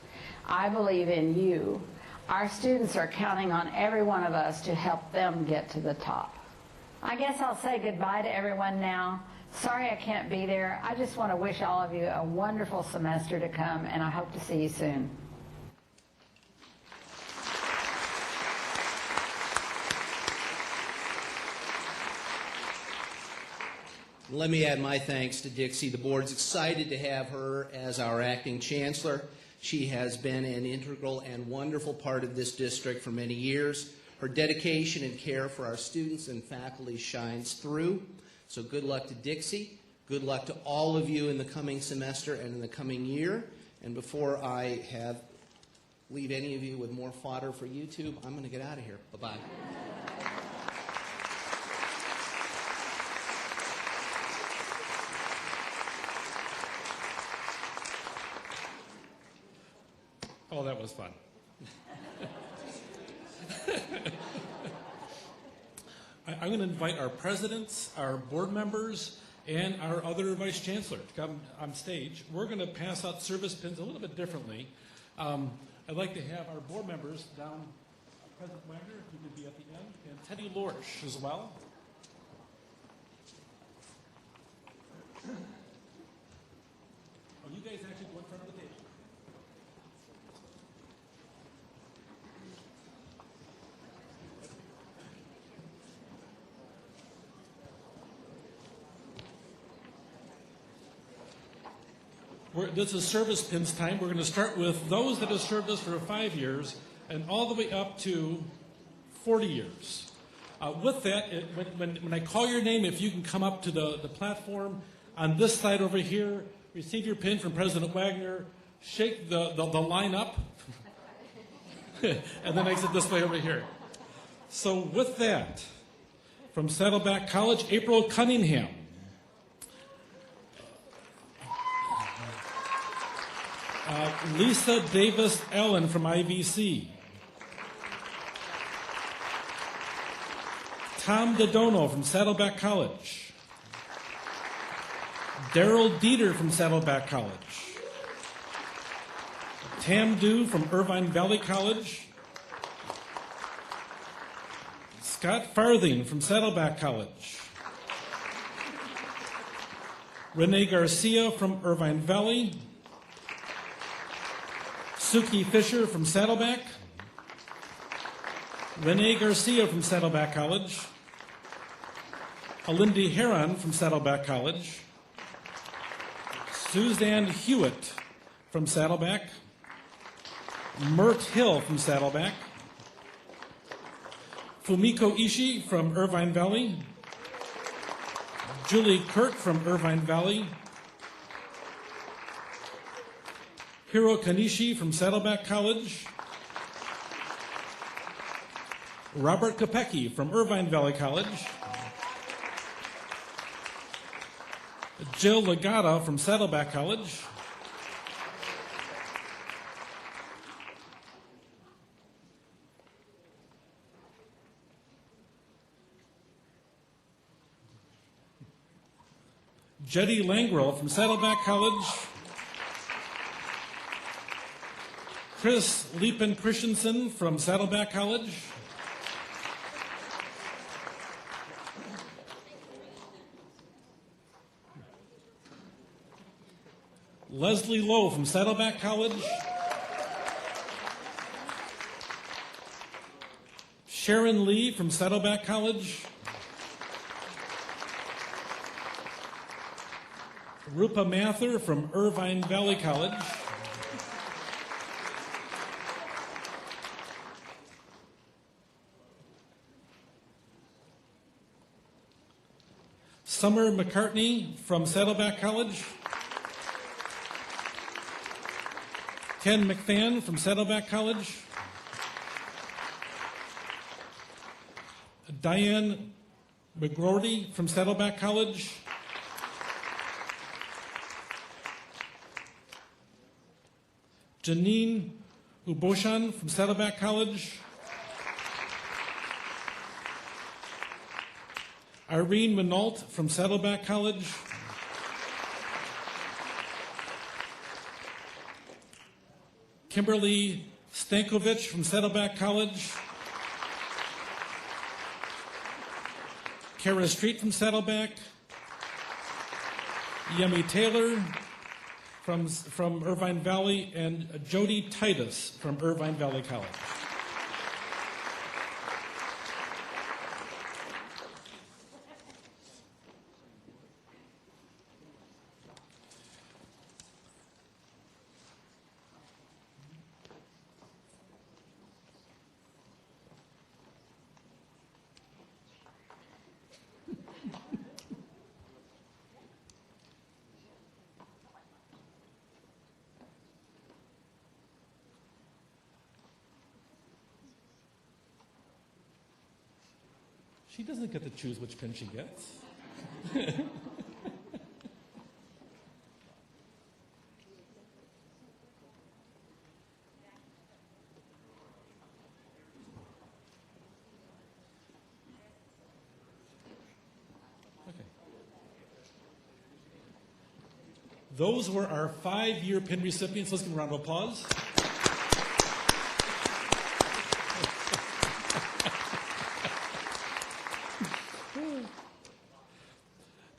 [SPEAKER 20] I believe in you. Our students are counting on every one of us to help them get to the top. I guess I'll say goodbye to everyone now. Sorry I can't be there. I just want to wish all of you a wonderful semester to come, and I hope to see you soon.
[SPEAKER 19] Let me add my thanks to Dixie. The board's excited to have her as our acting chancellor. She has been an integral and wonderful part of this district for many years. Her dedication and care for our students and faculty shines through. So good luck to Dixie. Good luck to all of you in the coming semester and in the coming year. And before I leave any of you with more fodder for YouTube, I'm going to get out of here. Bye-bye.
[SPEAKER 9] Oh, that was fun. I'm going to invite our presidents, our board members, and our other vice chancellor to come on stage. We're going to pass out service pins a little bit differently. I'd like to have our board members down, President Wagner, if you could be at the end, and Teddy Lorsch as well. Oh, you guys actually go in front of the table. this is service pins time. We're going to start with those that have served us for 5 years and all the way up to 40 years. With that, when I call your name, if you can come up to the platform on this side over here, receive your pin from President Wagner, shake the line up, and then exit this way over here. So with that, from Saddleback College, April Cunningham. Lisa Davis Allen from IVC. Tom Dodono from Saddleback College. Daryl Dieter from Saddleback College. Tam Du from Irvine Valley College. Scott Farthing from Saddleback College. Renee Garcia from Irvine Valley. Suki Fisher from Saddleback. Renee Garcia from Saddleback College. Alindy Heron from Saddleback College. Suzanne Hewitt from Saddleback. Mert Hill from Saddleback. Fumiko Ishii from Irvine Valley. Julie Kirk from Irvine Valley. Hiro Kanishi from Saddleback College. Robert Kopecki from Irvine Valley College. Jill Legata from Saddleback College. Jetty Langrel from Saddleback College. Chris Liepen Christensen from Saddleback College. Leslie Lowe from Saddleback College. Sharon Lee from Saddleback College. Rupa Mather from Irvine Valley College. Summer McCartney from Saddleback College. Ken McFan from Saddleback College. Diane McGroarty from Saddleback College. Janine Uboshan from Saddleback College. Irene Minalt from Saddleback College. Kimberly Stankovich from Saddleback College. Kara Street from Saddleback. Yemi Taylor from Irvine Valley, and Jody Titus from Irvine Valley College. She doesn't get to choose which pin she gets. Okay. Those were our 5-year pin recipients. Let's give a round of applause.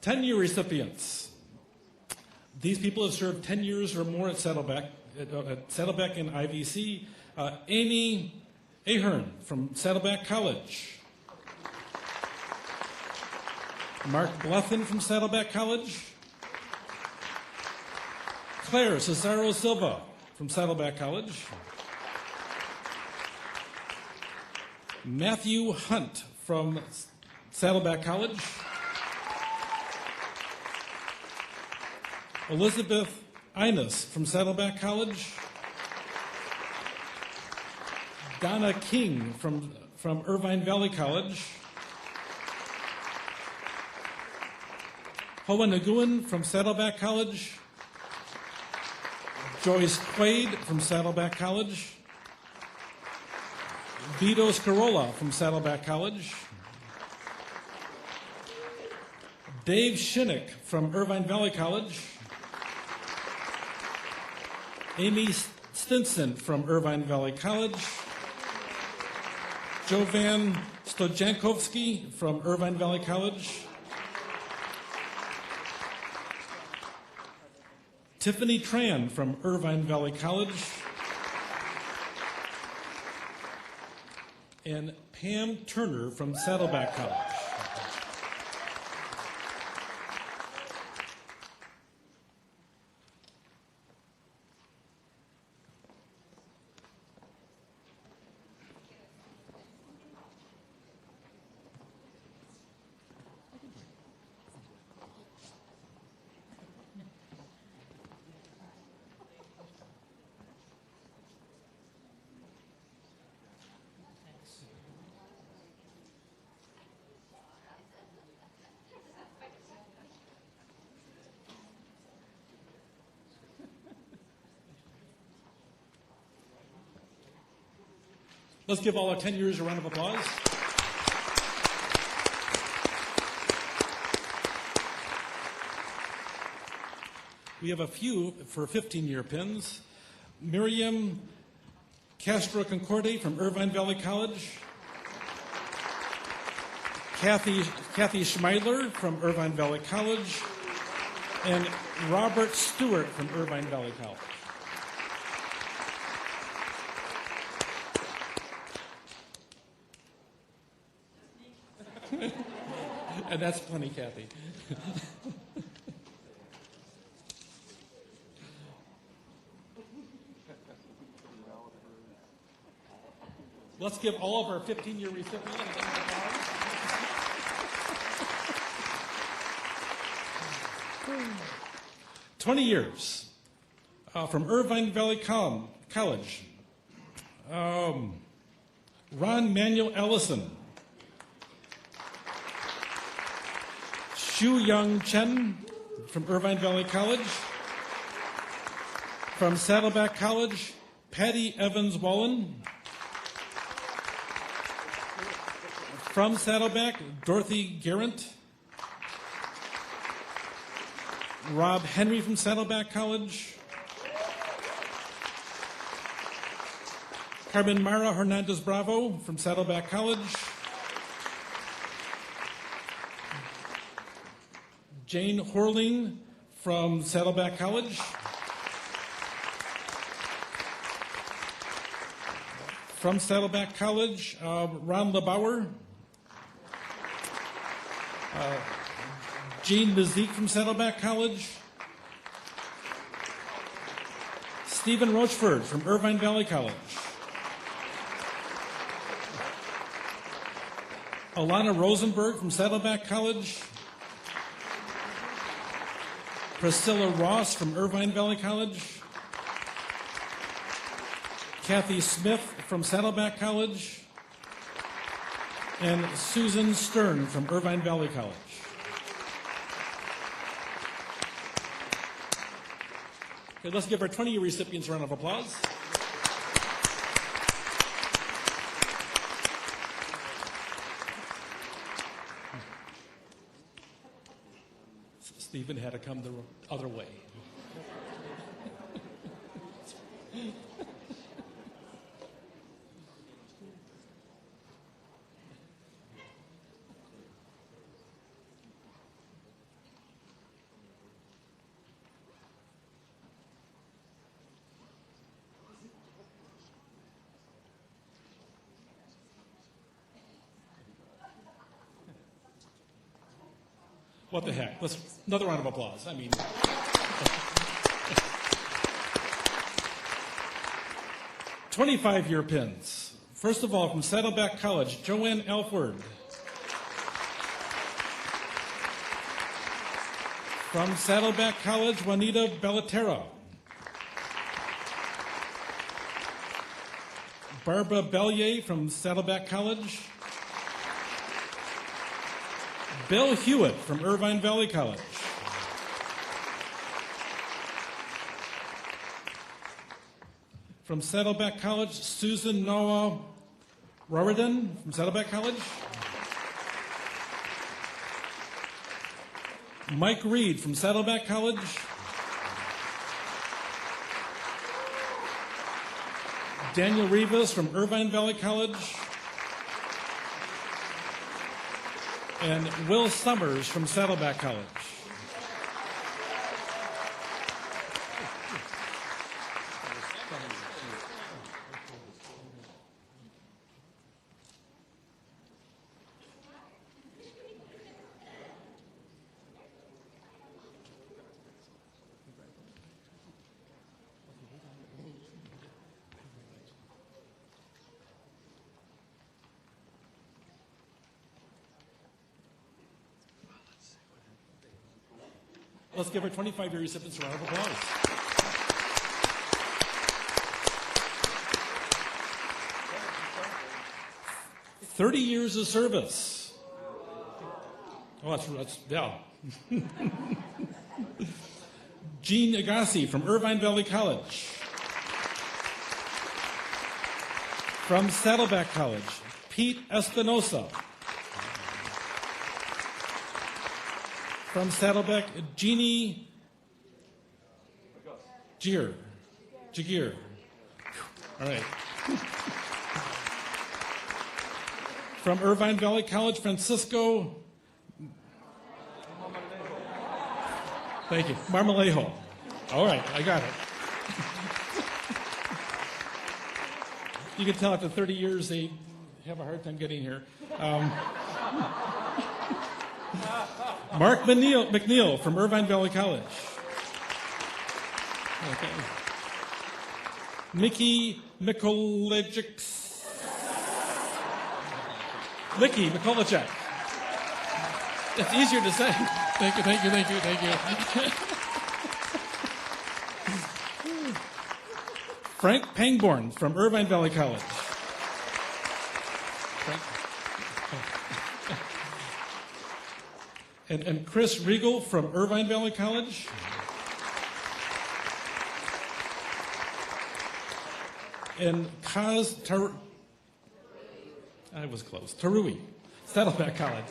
[SPEAKER 9] 10-year recipients. These people have served 10 years or more at Saddleback and IVC. Amy Ahern from Saddleback College. Mark Blethen from Saddleback College. Claire Cesaro Silva from Saddleback College. Matthew Hunt from Saddleback College. Elizabeth Inus from Saddleback College. Donna King from Irvine Valley College. Hoa Nguyen from Saddleback College. Joyce Quaid from Saddleback College. Vito Scarola from Saddleback College. Dave Shinnick from Irvine Valley College. Amy Stinson from Irvine Valley College. Jovan Stojankovsky from Irvine Valley College. Tiffany Tran from Irvine Valley College. And Pam Turner from Saddleback College. Let's give all our 10 years a round of applause. We have a few for 15-year pins. Miriam Castro Concorde from Irvine Valley College. Kathy Schmeidler from Irvine Valley College. And Robert Stewart from Irvine Valley College. And that's plenty, Kathy. Let's give all of our 15-year recipients a round of applause. 20 years from Irvine Valley College. Ron Manuel Ellison. Shu Young Chen from Irvine Valley College. From Saddleback College, Patty Evans Wallen. From Saddleback, Dorothy Garrett. Rob Henry from Saddleback College. Carmen Mara Hernandez Bravo from Saddleback College. Jane Horling from Saddleback College. From Saddleback College, Ron LeBauer. Jean Mazik from Saddleback College. Stephen Rochford from Irvine Valley College. Alana Rosenberg from Saddleback College. Priscilla Ross from Irvine Valley College. Kathy Smith from Saddleback College. And Susan Stern from Irvine Valley College. Okay, let's give our 20-year recipients a round of applause. Stephen had to come the other way. What the heck? Let's another round of applause. I mean, 25-year pins. First of all, from Saddleback College, Joanne Alford. From Saddleback College, Juanita Bellatera. Barbara Bellier from Saddleback College. Bill Hewitt from Irvine Valley College. From Saddleback College, Susan Noah Roridan from Saddleback College. Mike Reed from Saddleback College. Daniel Rivas from Irvine Valley College. And Will Summers from Saddleback College. Let's give our 25-year recipients a round of applause. "30 years of service." Oh, that's yeah. Gene Agassi from Irvine Valley College. From Saddleback College, Pete Espinosa. From Saddleback, Jeannie Jagir. All right. From Irvine Valley College, Francisco. Thank you. Marmolejo. All right, I got it. You can tell after 30 years they have a hard time getting here. Mark McNeil from Irvine Valley College. Okay. Mickey Mikolajczyk. Mickey Mikolajczyk. It's easier to say. Thank you. Frank Pangborn from Irvine Valley College. And Chris Regal from Irvine Valley College. And Kaz I was close. Tarui, Saddleback College.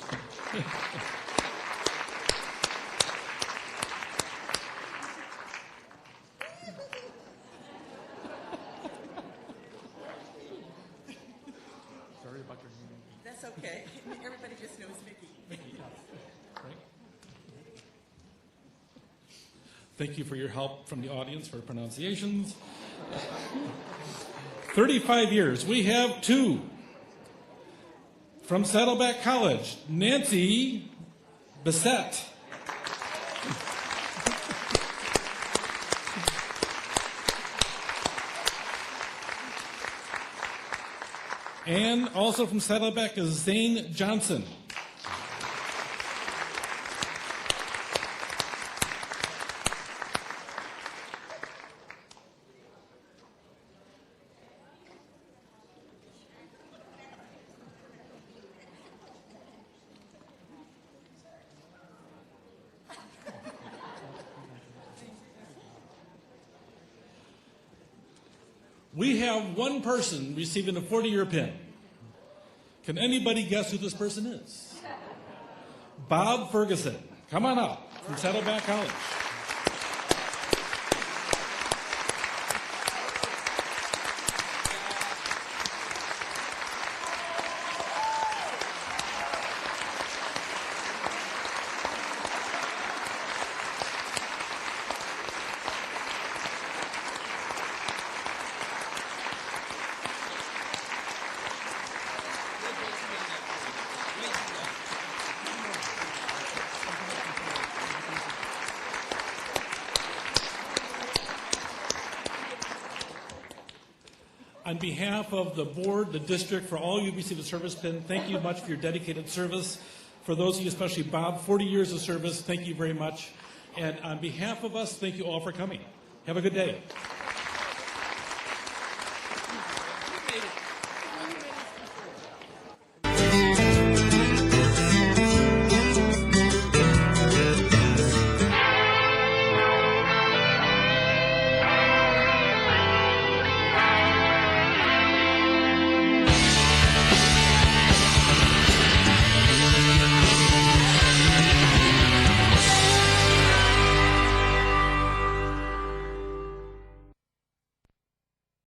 [SPEAKER 9] Sorry about your name.
[SPEAKER 21] That's okay. Everybody just knows Mickey.
[SPEAKER 9] Thank you for your help from the audience for pronunciations. 35 years. We have two. From Saddleback College, Nancy Bissett. And also from Saddleback is Zane Johnson. We have one person receiving a 40-year pin. Can anybody guess who this person is? Bob Ferguson. Come on up from Saddleback College. On behalf of the board, the district, for all you received a service pin, thank you much for your dedicated service. For those of you, especially Bob, 40 years of service, thank you very much. And on behalf of us, thank you all for coming. Have a good day.